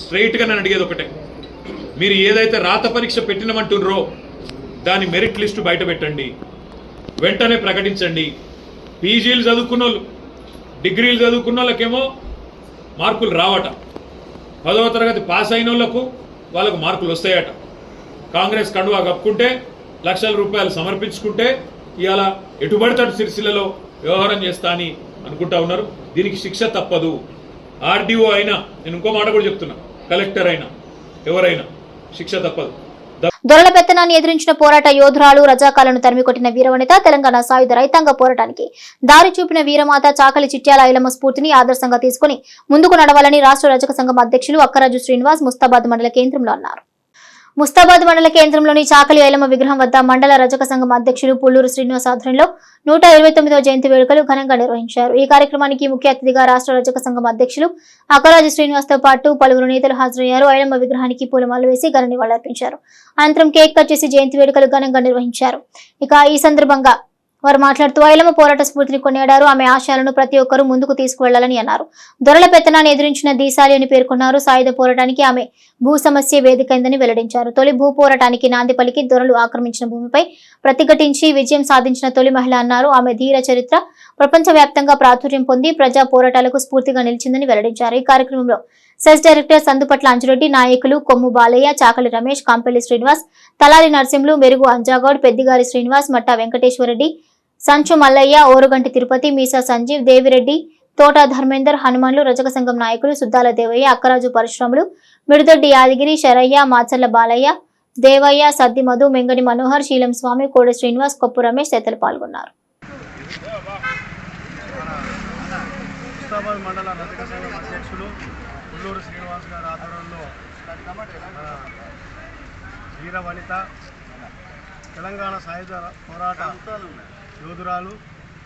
స్ట్రైట్గా నేను అడిగేది ఒకటే, మీరు ఏదైతే రాత పరీక్ష పెట్టినమంటున్నారో దాని మెరిట్ లిస్టు బయట పెట్టండి, వెంటనే ప్రకటించండి. పీజీలు చదువుకున్న వాళ్ళు, డిగ్రీలు చదువుకున్న వాళ్ళకేమో మార్కులు రావట, 10వ తరగతి పాస్ అయిన వాళ్ళకు మార్కులు వస్తాయట. కాంగ్రెస్ కండువా కప్పుకుంటే లక్షల రూపాయలు సమర్పించుకుంటే ఇవాళ ఎటుబడితడు సిరిసిల్లలో వ్యవహారం చేస్తా అని అనుకుంటా ఉన్నారు. దీనికి శిక్ష తప్పదు. ఆర్డీఓ అయినా, నేను ఇంకో మాట కూడా చెప్తున్నా, కలెక్టర్ అయినా ఎవరైనా శిక్ష తప్పదు. దొరల పెత్తనాన్ని ఎదిరించిన పోరాట యోధురాలు రజాకాలను తరిమికొట్టిన వీరవనిత, తెలంగాణ సాయుధ రైతాంగ పోరాటానికి దారి చూపిన వీరమాత చాకలి చిట్యాల ఐలమ్మ స్ఫూర్తిని ఆదర్శంగా తీసుకుని ముందుకు నడవాలని రాష్ట్ర రజక సంఘం అధ్యక్షులు అక్కరాజు శ్రీనివాస్ ముస్తాబాద్ మండల కేంద్రంలో అన్నారు. ముస్తాబాద్ మండల కేంద్రంలోని చాకలి ఐలమ్మ విగ్రహం వద్ద మండల రజక సంఘం అధ్యక్షులు పుల్లూరు శ్రీనివాస్ ఆధ్వర్యంలో 129వ జయంతి వేడుకలు ఘనంగా నిర్వహించారు. ఈ కార్యక్రమానికి ముఖ్య అతిథిగా రాష్ట్ర రజక సంఘం అధ్యక్షులు అక్కరాజు శ్రీనివాస్ తో పాటు పలువురు నేతలు హాజరయ్యారు. ఐలమ్మ విగ్రహానికి పూలమాలలు వేసి ఘన నివాళులర్పించారు. అనంతరం కేక్ కట్ చేసి జయంతి వేడుకలు ఘనంగా నిర్వహించారు. ఈ సందర్భంగా వారు మాట్లాడుతూ ఐలమ్మ పోరాట స్ఫూర్తిని కొనియాడారు. ఆమె ఆశయాలను ప్రతి ఒక్కరూ ముందుకు తీసుకువెళ్లాలని అన్నారు. దొరల పెత్తనాన్ని ఎదిరించిన దీశాలి అని పేర్కొన్నారు. సాయుధ పోరాటానికి ఆమె భూ సమస్య వేదికైందని వెల్లడించారు. తొలి భూ పోరాటానికి నాంది పలికి దొరలు ఆక్రమించిన భూమిపై ప్రతిఘటించి విజయం సాధించిన తొలి మహిళ అన్నారు. ఆమె ధీర చరిత్ర ప్రపంచవ్యాప్తంగా ప్రాచుర్యం పొంది ప్రజా పోరాటాలకు స్ఫూర్తిగా నిలిచిందని వెల్లడించారు. ఈ కార్యక్రమంలో సెస్ డైరెక్టర్ సందుపట్ల అంజురెడ్డి, నాయకులు కొమ్ము బాలయ్య, చాకలి రమేష్, కాంపల్లి శ్రీనివాస్, తలారి నర్సింహులు, మెరుగు అంజాగౌడ్, పెద్దిగారి శ్రీనివాస్, మట్టా వెంకటేశ్వరరెడ్డి, సంచు మల్లయ్య, ఓరుగంటి తిరుపతి, మీసా సంజీవ్, దేవిరెడ్డి, తోట ధర్మేందర్, హనుమాన్లు, రజక సంఘం నాయకులు సుద్దాల దేవయ్య, అక్కరాజు పరశురాములు, మిడుదొడ్డి యాదగిరి, శరయ్య, మాచర్ల బాలయ్య, దేవయ్య, సద్ది మధు, మెంగని మనోహర్, శీలం స్వామి, కోడ శ్రీనివాస్, కొప్పు రమేష్ తదితరులు పాల్గొన్నారు. ముస్తాబాద్ మండల రజక సంఘం అధ్యక్షులు పుల్లూరు శ్రీనివాస్ గారి ఆధ్వర్యంలో వీర వనిత తెలంగాణ సాయుధ పోరాట యోధురాలు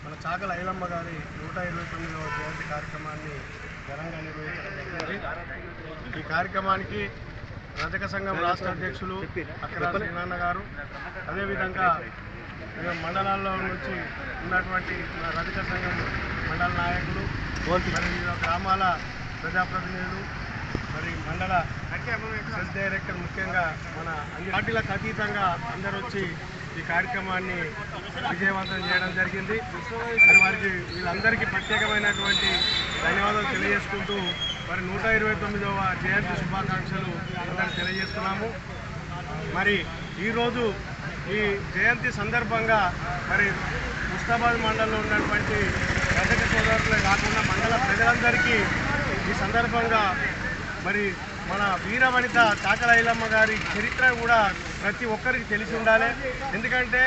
మన చాకలి ఐలమ్మ గారి 129వ జయంతి కార్యక్రమాన్ని ఘనంగా నిర్వహించడం జరిగింది. ఈ కార్యక్రమానికి రజక సంఘం రాష్ట్ర అధ్యక్షులు అక్కరాజు శ్రీనాన్న గారు, అదేవిధంగా మండలాల్లో నుంచి ఉన్నటువంటి రజక సంఘం మండల నాయకులు, మరి వివిధ గ్రామాల ప్రజాప్రతినిధులు, మరి మండల సెస్ డైరెక్టర్, ముఖ్యంగా మన పార్టీలకు అతీతంగా అందరూ వచ్చి ఈ కార్యక్రమాన్ని విజయవంతం చేయడం జరిగింది. మరి వారికి వీళ్ళందరికీ ప్రత్యేకమైనటువంటి ధన్యవాదాలు తెలియజేసుకుంటూ మరి 129వ జయంతి శుభాకాంక్షలు అందరికీ తెలియజేస్తున్నాము. మరి ఈరోజు ఈ జయంతి సందర్భంగా మరి ముస్తాబాద్ మండలంలో ఉన్నటువంటి రజక సోదరులే కాకుండా మండల ప్రజలందరికీ ఈ సందర్భంగా మరి మన వీరవనిత చాకలి ఐలమ్మ గారి చరిత్ర కూడా ప్రతి ఒక్కరికి తెలిసి ఉండాలి. ఎందుకంటే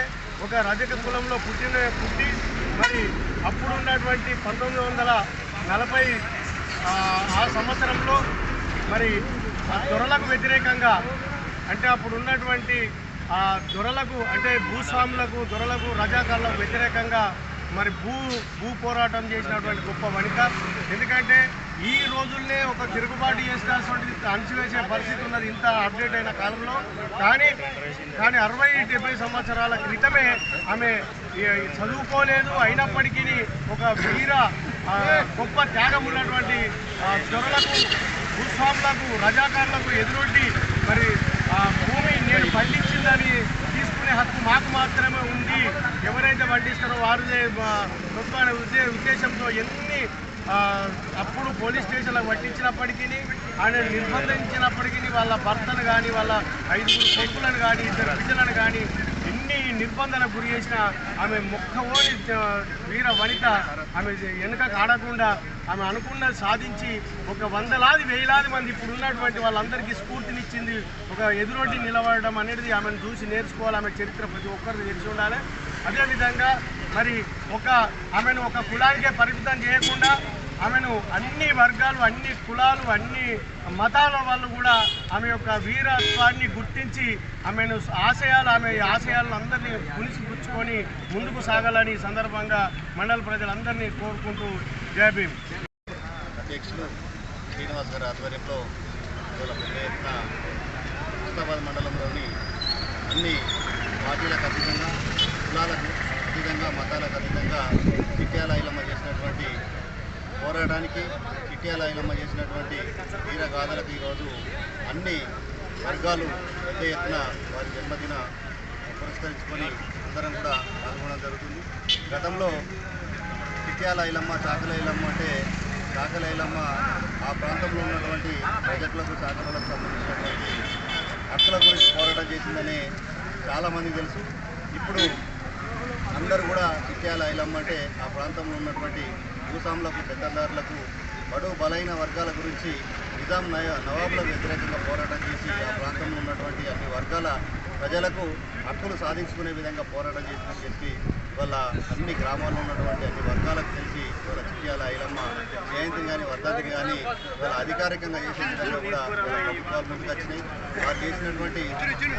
ఒక రజక కులంలో పుట్టి మరి అప్పుడు ఉన్నటువంటి 1940 ఆ సంవత్సరంలో మరి దొరలకు వ్యతిరేకంగా, అంటే అప్పుడు ఉన్నటువంటి దొరలకు, అంటే భూస్వాములకు, దొరలకు, రజాకారులకు వ్యతిరేకంగా మరి భూ పోరాటం చేసినటువంటి గొప్ప వనిత. ఎందుకంటే ఈ రోజుల్నే ఒక తిరుగుబాటు చేసినటువంటి అణచివేసే పరిస్థితి ఉన్నది ఇంత అప్డేట్ అయిన కాలంలో. కానీ 60-70 సంవత్సరాల క్రితమే ఆమె చదువుకోలేదు, అయినప్పటికీ ఒక గొప్ప త్యాగం ఉన్నటువంటి దొరలకు, భూస్వాములకు, రజాకారులకు ఎదురొడ్డి మరి భూమి నేను పండించిందని తీసుకునే హక్కు మాకు మాత్రమే ఉంది, ఎవరైతే పండిస్తారో వారిదే గొప్ప ఉద్దేశంతో ఎన్ని అప్పుడు పోలీస్ స్టేషన్లకు పట్టించినప్పటికీ, ఆయన నిర్బంధించినప్పటికీ, వాళ్ళ భర్తను కానీ, వాళ్ళ 5 కొడుకులను కానీ, 2 బిడ్డలను కానీ ఎన్ని నిర్బంధనకు గురి చేసిన ఆమె మొక్కవోని వీర వనిత. ఆమె వెనుక ఆడకుండా ఆమె అనుకున్నది సాధించి ఒక 100లాది 1000లాది మంది ఇప్పుడు ఉన్నటువంటి వాళ్ళందరికీ స్ఫూర్తినిచ్చింది. ఒక ఎదురొడ్డి నిలబడడం అనేది ఆమెను చూసి నేర్చుకోవాలి. ఆమె చరిత్ర ప్రతి ఒక్కరికి తెలిసి ఉండాలి. అదేవిధంగా మరి ఆమెను ఒక కులానికే పరిమితం చేయకుండా ఆమెను అన్ని వర్గాలు, అన్ని కులాలు, అన్ని మతాల వాళ్ళు కూడా ఆమె యొక్క వీరత్వాన్ని గుర్తించి ఆమె ఆశయాలను అందరినీ పునిసిపుచ్చుకొని ముందుకు సాగాలని సందర్భంగా మండల ప్రజలందరినీ కోరుకుంటూ జై భీమ్. అధ్యక్షులు శ్రీనివాస్ గారి ఆధ్వర్యంలో పెద్ద ఎత్తున ముస్తాబాద్ మండలంలోని అన్ని పార్టీలకు అతీతంగా, కులాలకు అతీతంగా, మతాలకు అతీతంగా చిట్యాల ఐలమ్మ చేసినటువంటి పోరాటానికి, చిట్యాల ఐలమ్మ చేసినటువంటి వీరగాథలకు ఈరోజు అన్ని వర్గాలు పెద్ద ఎత్తున వారి జన్మదిన పురస్కరించుకొని అందరం కూడా పాల్గొనడం జరుగుతుంది. గతంలో చిట్యాల ఐలమ్మ, చాకలి ఐలమ్మ అంటే చాకలైలమ్మ ఆ ప్రాంతంలో ఉన్నటువంటి ప్రజలకు చాకలకు సంబంధించినటువంటి హక్కుల గురించి పోరాటం చేసిందని చాలామంది తెలుసు. ఇప్పుడు అందరూ కూడా చిట్యాల ఐలమ్మ అంటే ఆ ప్రాంతంలో ఉన్నటువంటి భూస్వాములకు, పెత్తందారులకు, బడుగు బలైన వర్గాల గురించి నిజాం నవాబులకు వ్యతిరేకంగా పోరాటం చేసి ఆ ప్రాంతంలో ఉన్నటువంటి అన్ని వర్గాల ప్రజలకు హక్కులు సాధించుకునే విధంగా పోరాటం చేసిందని చెప్పి ఇవాళ అన్ని గ్రామాల్లో ఉన్నటువంటి అన్ని వర్గాలకు తెలిసి ఇవాళ చిట్యాల ఐలమ్మ జయంతిని కానీ వర్ధంతిని కానీ ఇవాళ అధికారికంగా చేసే విధంగా కూడా ప్రభుత్వాలు ముందుకు వచ్చినాయి. వారు చేసినటువంటి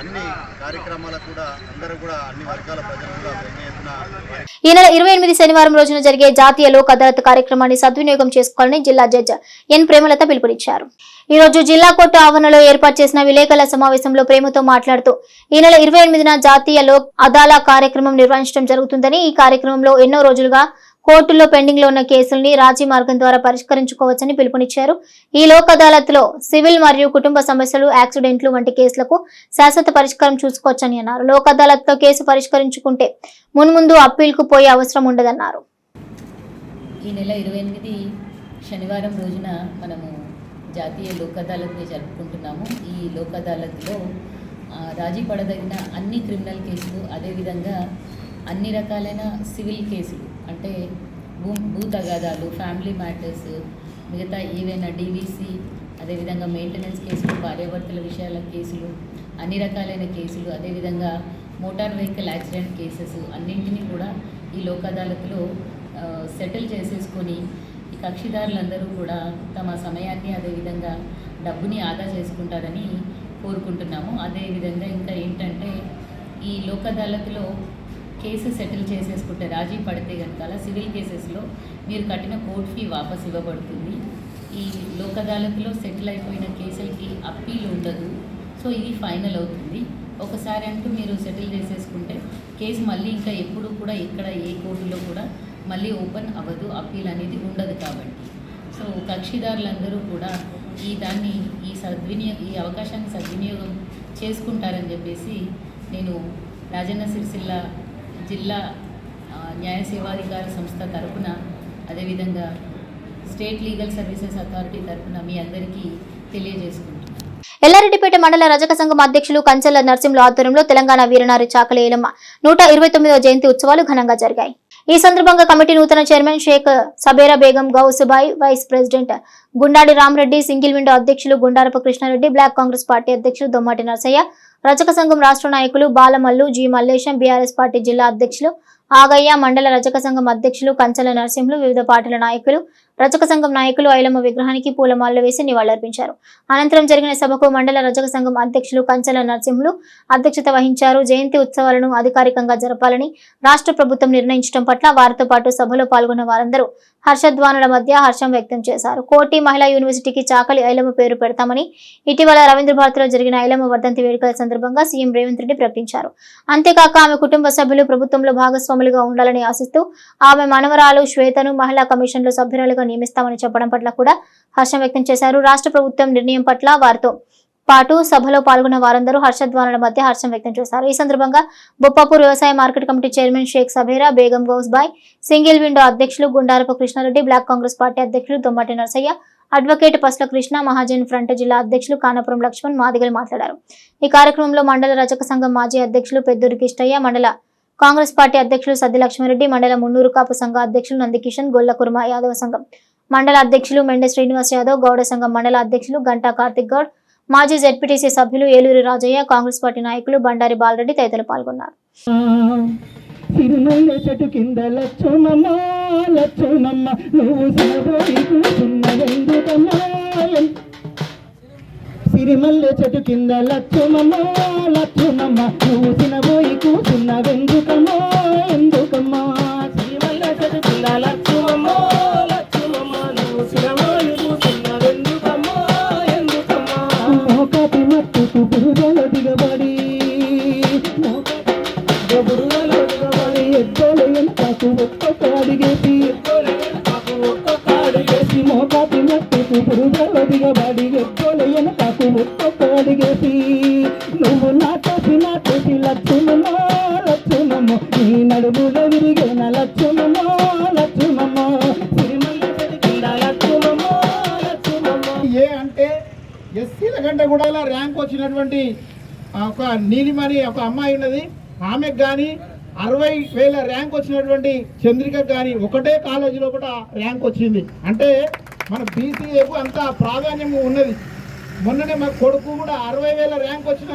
అన్ని కార్యక్రమాలకు కూడా అందరూ కూడా అన్ని వర్గాల ప్రజలు కూడా పెద్ద ఎత్తున ఈ నెల 28 శనివారం రోజున జరిగే జాతీయ లోక్ అదాలత్ కార్యక్రమాన్ని సద్వినియోగం చేసుకోవాలని జిల్లా జడ్జి ఎన్ ప్రేమలత పిలుపునిచ్చారు. ఈ రోజు జిల్లా కోర్టు ఆవరణలో ఏర్పాటు చేసిన విలేకరుల సమావేశంలో ప్రేమతో మాట్లాడుతూ ఈ నెల 28న జాతీయ లోక్ అదాలత్ కార్యక్రమం నిర్వహించడం జరుగుతుందని, ఈ కార్యక్రమంలో ఎన్నో రోజులుగా కోర్టుల్లో పెండింగ్ లో ఉన్న కేసుల్ని రాజీ మార్గం ద్వారా పరిష్కరించుకోవచ్చని పిలుపునిచ్చారు. ఈ లోక్ అదాలత్ లో సివిల్ మరియు కుటుంబ సమస్యలు, యాక్సిడెంట్లు వంటి కేసులకు శాశ్వత పరిష్కారం చూసుకోవచ్చని అన్నారు. లోక్ అదాలత్ లో కేసు పరిష్కరించుకుంటే మున్ముందు అప్పీల్ కు పోయే అవసరం ఉండదన్నారు. ఈ నెల 28 శనివారం రోజున మనము జాతీయ లోక్ అదాలత్ని జరుపుకుంటున్నాము. ఈ లోక్ అదాలత్లో రాజీ పడదగిన అన్ని క్రిమినల్ కేసులు, అదేవిధంగా అన్ని రకాలైన సివిల్ కేసులు అంటే భూ తగాదాలు, ఫ్యామిలీ మ్యాటర్స్, మిగతా ఏవైనా డీవీసీ, అదేవిధంగా మెయింటెనెన్స్ కేసులు, భార్యాభర్తల విషయాల కేసులు, అన్ని రకాలైన కేసులు, అదేవిధంగా మోటార్ వెహికల్ యాక్సిడెంట్ కేసెస్ అన్నింటినీ కూడా ఈ లోక్ అదాలత్లో సెటిల్ చేసేసుకొని ఈ కక్షిదారులందరూ కూడా తమ సమయాన్ని, అదేవిధంగా డబ్బుని ఆదా చేసుకుంటారని కోరుకుంటున్నాము. అదేవిధంగా ఇంకా ఏంటంటే ఈ లోక్ అదాలత్లో కేసు సెటిల్ చేసేసుకుంటే, రాజీ పడితే కనుక సివిల్ కేసెస్లో మీరు కట్టిన కోర్ట్ ఫీ వాపస్ ఇవ్వబడుతుంది. ఈ లోక్ అదాలత్లో సెటిల్ అయిపోయిన కేసులకి అప్పీల్ ఉండదు. సో ఇది ఫైనల్ అవుతుంది. ఒకసారి అంటూ మీరు సెటిల్ చేసేసుకుంటే కేసు మళ్ళీ ఇంకా ఎప్పుడు కూడా ఎక్కడ ఏ కోర్టులో కూడా మళ్ళీ ఓపెన్ అవ్వదు, అప్పీల్ అనేది ఉండదు. కాబట్టి సో కక్షిదారులందరూ కూడా ఈ అవకాశాన్ని సద్వినియోగం చేసుకుంటారని చెప్పేసి నేను రాజన్న సిరిసిల్ల జిల్లా న్యాయ సేవాధికార సంస్థ తరపున, అదేవిధంగా స్టేట్ లీగల్ సర్వీసెస్ అథారిటీ తరపున మీ అందరికీ తెలియజేసుకుంటున్నాను. ఎల్లారెడ్డిపేట మండల రజక సంఘం అధ్యక్షులు కంచెల నరసింహుల ఆధ్వర్యంలో తెలంగాణ వీరనారి చాకలి ఐలమ్మ 129వ జయంతి ఉత్సవాలు ఘనంగా జరిగాయి. ఈ సందర్భంగా కమిటీ నూతన chairman Sheikh Sabera Begum Gousubai, vice president Gundadi Ramareddy, single window అధ్యక్షులు గుండారపు కృష్ణారెడ్డి, బ్లాక్ కాంగ్రెస్ పార్టీ అధ్యక్షులు దొమ్మాటి నరసయ్య, రజక సంఘం రాష్ట్ర నాయకులు బాలమల్లు, జి మల్లేశం, బీఆర్ఎస్ పార్టీ జిల్లా అధ్యక్షులు ఆగయ్య, మండల రజక సంఘం అధ్యక్షులు కంచెల నరసింహులు, వివిధ పార్టీల నాయకులు, రజక సంఘం నాయకులు ఐలమ్మ విగ్రహానికి పూలమాలలు వేసి నివాళులర్పించారు. అనంతరం జరిగిన సభకు మండల రజక సంఘం అధ్యక్షులు కంచెల నరసింహులు అధ్యక్షత వహించారు. జయంతి ఉత్సవాలను అధికారికంగా జరపాలని రాష్ట్ర ప్రభుత్వం నిర్ణయించడం పట్ల వారితో పాటు సభలో పాల్గొన్న వారందరూ హర్షధ్వానుల మధ్య హర్షం వ్యక్తం చేశారు. కోటి మహిళా యూనివర్సిటీకి చాకలి ఐలమ్మ పేరు పెడతామని ఇటీవల రవీంద్ర భారతిలో జరిగిన ఐలమ్మ వర్ధంతి వేడుకల సందర్భంగా సీఎం రేవంత్ రెడ్డి ప్రకటించారు. అంతేకాక ఆమె కుటుంబ సభ్యులు ప్రభుత్వంలో భాగస్వాములుగా ఉండాలని ఆశిస్తూ ఆమె మనవరాలు శ్వేతను మహిళా కమిషన్లో సభ్యురాలుగా నియమిస్తామని చెప్పడం పట్ల కూడా హర్షం వ్యక్తం చేశారు. రాష్ట్ర ప్రభుత్వం నిర్ణయం పట్ల వారితో పాటు సభలో పాల్గొన్న వారందరూ హర్షధ్వానుల మధ్య హర్షం వ్యక్తం చేశారు. ఈ సందర్భంగా బొప్పాపూర్ వ్యవసాయ market committee chairman Sheikh Sabera Begum Gousbhai, single window అధ్యక్షులు గుండారపు కృష్ణారెడ్డి, బ్లాక్ కాంగ్రెస్ పార్టీ అధ్యక్షులు దొమ్మాటి నరసయ్య, అడ్వకేట్ పస్ల కృష్ణ, మహాజన్ ఫ్రంట్ జిల్లా అధ్యక్షులు కానపురం లక్ష్మణ్ మాదిగలు మాట్లాడారు. ఈ కార్యక్రమంలో మండల రజక సంఘం మాజీ అధ్యక్షులు పెద్దూరి కిష్టయ్య, మండల కాంగ్రెస్ పార్టీ అధ్యక్షులు సద్ది లక్ష్మారెడ్డి, మండల మున్నూరు కాపు సంఘ అధ్యక్షులు నందికిషన్, గొల్ల కుర్మ యాదవ సంఘం మండల అధ్యక్షులు మెండే శ్రీనివాస్ యాదవ్, గౌడ సంఘం మండల అధ్యక్షులు గంటా కార్తిక్ గౌడ్, మాజీ జెడ్పీటీసీ సభ్యులు ఏలూరి రాజయ్య, కాంగ్రెస్ పార్టీ నాయకులు బండారి బాలరెడ్డి తదితరులు పాల్గొన్నారు. సిరిమల్లె చెట్టు కింద లచ్చుమమ్మా లచ్చుమమ్మ నువ్వు తినబోయి కూర్చున్నవెందుకమ్మా ఎందుకమ్మా సిరిమల్లె చెట్టు కింద లచ్చుమమ్మా లచ్చుమమ్మ నువ్వు తినబోయి కూర్చున్నవెందుకమ్మా ఎందుకమ్మా మోకాటి మట్టుకు బురుదలో దిగబడి ఎద్దోలు ఎంతకు ఒక్కొక్క అడిగేసి మోకాటి మట్టుకు బురుదలో దిగబడి ఎద్దోలు ఎంతకు ఒక్కొక్క అడిగేసి నువ్వు నాటేసి లచ్చుమమ్మా లచ్చుమమ్మ నీ నడుములో విరిగిన లచ్చుమమ్మా లచ్చుమమ్మ సిరిమల్ల చెట్టు కింద లచ్చుమమ్మ ఇంతకంటే కూడా ఇలా ర్యాంక్ వచ్చినటువంటి ఒక నీలిమణి ఒక అమ్మాయి ఉన్నది, ఆమెకు కానీ 60,000 ర్యాంక్ వచ్చినటువంటి చంద్రికకు కానీ ఒకటే కాలేజీ లోపల ర్యాంక్ వచ్చింది. అంటే మన బీసీఏకు అంత ప్రాధాన్యం ఉన్నది. మొన్ననే మా కొడుకు కూడా 60,000 ర్యాంక్ వచ్చిన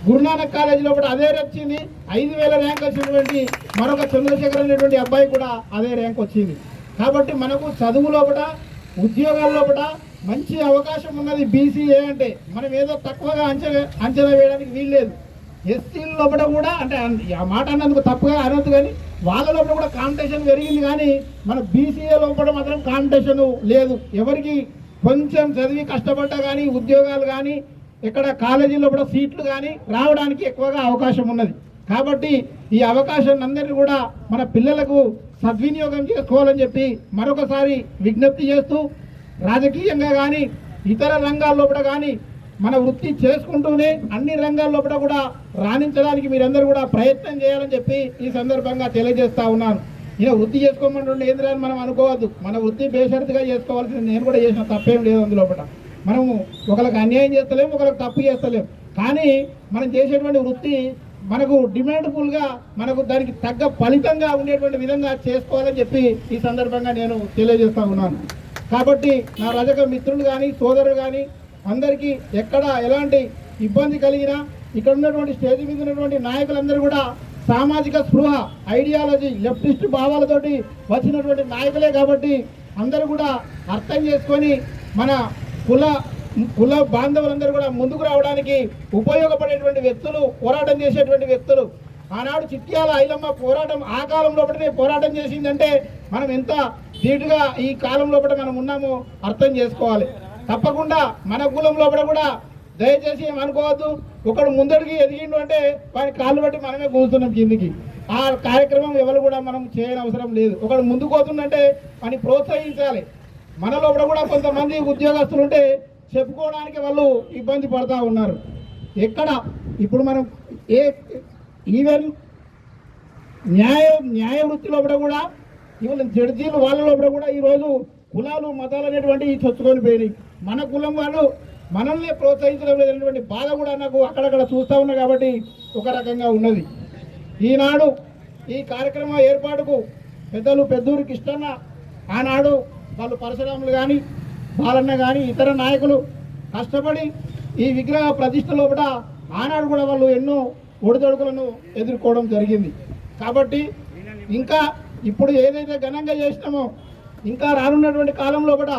గురునానక్ కాలేజీలో కూడా అదే వచ్చింది. 5,000 ర్యాంక్ వచ్చినటువంటి మరొక చంద్రశేఖర్ అనేటువంటి అబ్బాయి కూడా అదే ర్యాంక్ వచ్చింది. కాబట్టి మనకు చదువు లోపల ఉద్యోగాల లోపల మంచి అవకాశం ఉన్నది. బీసీఏ అంటే మనం ఏదో తక్కువగా అంచనా వేయడానికి వీల్లేదు. ఎస్సీల లోపల కూడా అంటే ఆ మాట అన్నందుకు తప్పుగా అనొద్దు, కానీ వాళ్ళ లోపల కూడా కాంపిటీషన్ పెరిగింది. కానీ మన బీసీఏ లోపల మాత్రం కాంపిటీషన్ లేదు. ఎవరికి కొంచెం చదివి కష్టపడ్డా కానీ ఉద్యోగాలు కానీ ఇక్కడ కాలేజీలో కూడా సీట్లు కానీ రావడానికి ఎక్కువగా అవకాశం ఉన్నది. కాబట్టి ఈ అవకాశాన్ని అందరినీ కూడా మన పిల్లలకు సద్వినియోగం చేసుకోవాలని చెప్పి మరొకసారి విజ్ఞప్తి చేస్తూ, రాజకీయంగా కానీ ఇతర రంగాల్లో కూడా కానీ మన వృత్తి చేసుకుంటూనే అన్ని రంగాల్లో కూడా రాణించడానికి మీరందరూ కూడా ప్రయత్నం చేయాలని చెప్పి ఈ సందర్భంగా తెలియజేస్తా ఉన్నాను. ఈయన వృత్తి చేసుకోమంటుండే ఏంద్రని మనం అనుకోవద్దు. మన వృత్తి బేషరతుగా చేసుకోవాల్సింది. నేను కూడా చేసిన తప్పేం లేదు అందులోపట. మనము ఒకరికి అన్యాయం చేస్తలేము, ఒకరికి తప్పు చేస్తలేము. కానీ మనం చేసేటువంటి వృత్తి మనకు డిమాండ్ఫుల్గా మనకు దానికి తగ్గ ఫలితంగా ఉండేటువంటి విధంగా చేసుకోవాలని చెప్పి ఈ సందర్భంగా నేను తెలియజేస్తా ఉన్నాను. కాబట్టి నా రజక మిత్రులు కానీ సోదరులు కానీ అందరికీ ఎక్కడ ఎలాంటి ఇబ్బంది కలిగినా ఇక్కడ ఉన్నటువంటి స్టేజ్ మీద ఉన్నటువంటి నాయకులందరూ కూడా సామాజిక స్పృహ, ఐడియాలజీ, లెఫ్టిస్ట్ భావాలతోటి వచ్చినటువంటి నాయకులే. కాబట్టి అందరూ కూడా అర్థం చేసుకొని మన కుల బాంధవులందరూ కూడా ముందుకు రావడానికి ఉపయోగపడేటువంటి వ్యక్తులు, పోరాటం చేసేటువంటి వ్యక్తులు. ఆనాడు చిట్యాల ఐలమ్మ పోరాటం ఆ కాలం లోపలనే పోరాటం చేసిందంటే మనం ఎంత ధీటుగా ఈ కాలం లోపల మనం ఉన్నామో అర్థం చేసుకోవాలి. తప్పకుండా మన కులం లోపల కూడా దయచేసి ఏమనుకోవద్దు. ఒకడు ముందడికి ఎదిగిండు అంటే వారి కాళ్ళు బట్టి మనమే కూర్చున్నాం కిందికి. ఆ కార్యక్రమం ఎవరు కూడా మనం చేయని అవసరం లేదు. ఒకడు ముందుకు పోతుందంటే అని ప్రోత్సహించాలి. మన లోపల కూడా కొంతమంది ఉద్యోగస్తులు ఉంటే చెప్పుకోవడానికి వాళ్ళు ఇబ్బంది పడుతూ ఉన్నారు. ఎక్కడ ఇప్పుడు మనం ఈవెన్ న్యాయ వృత్తి లోపల కూడా ఈవెన్ జడ్జీలు వాళ్ళ లోపల కూడా ఈరోజు కులాలు మతాలు అనేటువంటివి చొచ్చుకొని పోయినాయి. మన కులం వాళ్ళు మనల్ని ప్రోత్సహించడం లేదనేటువంటి బాధ కూడా నాకు అక్కడక్కడ చూస్తూ ఉన్నా. కాబట్టి ఒక రకంగా ఉన్నది. ఈనాడు ఈ కార్యక్రమం ఏర్పాటుకు పెద్దూరి కృష్ణన్న, ఆనాడు వాళ్ళు పరశురాములు కానీ బాలన్న కానీ ఇతర నాయకులు కష్టపడి ఈ విగ్రహ ప్రతిష్ట లోపల ఆనాడు కూడా వాళ్ళు ఎన్నో ఒడిదొడుకులను ఎదుర్కోవడం జరిగింది. కాబట్టి ఇంకా ఇప్పుడు ఏదైతే ఘనంగా చేసినామో ఇంకా రానున్నటువంటి కాలంలో కూడా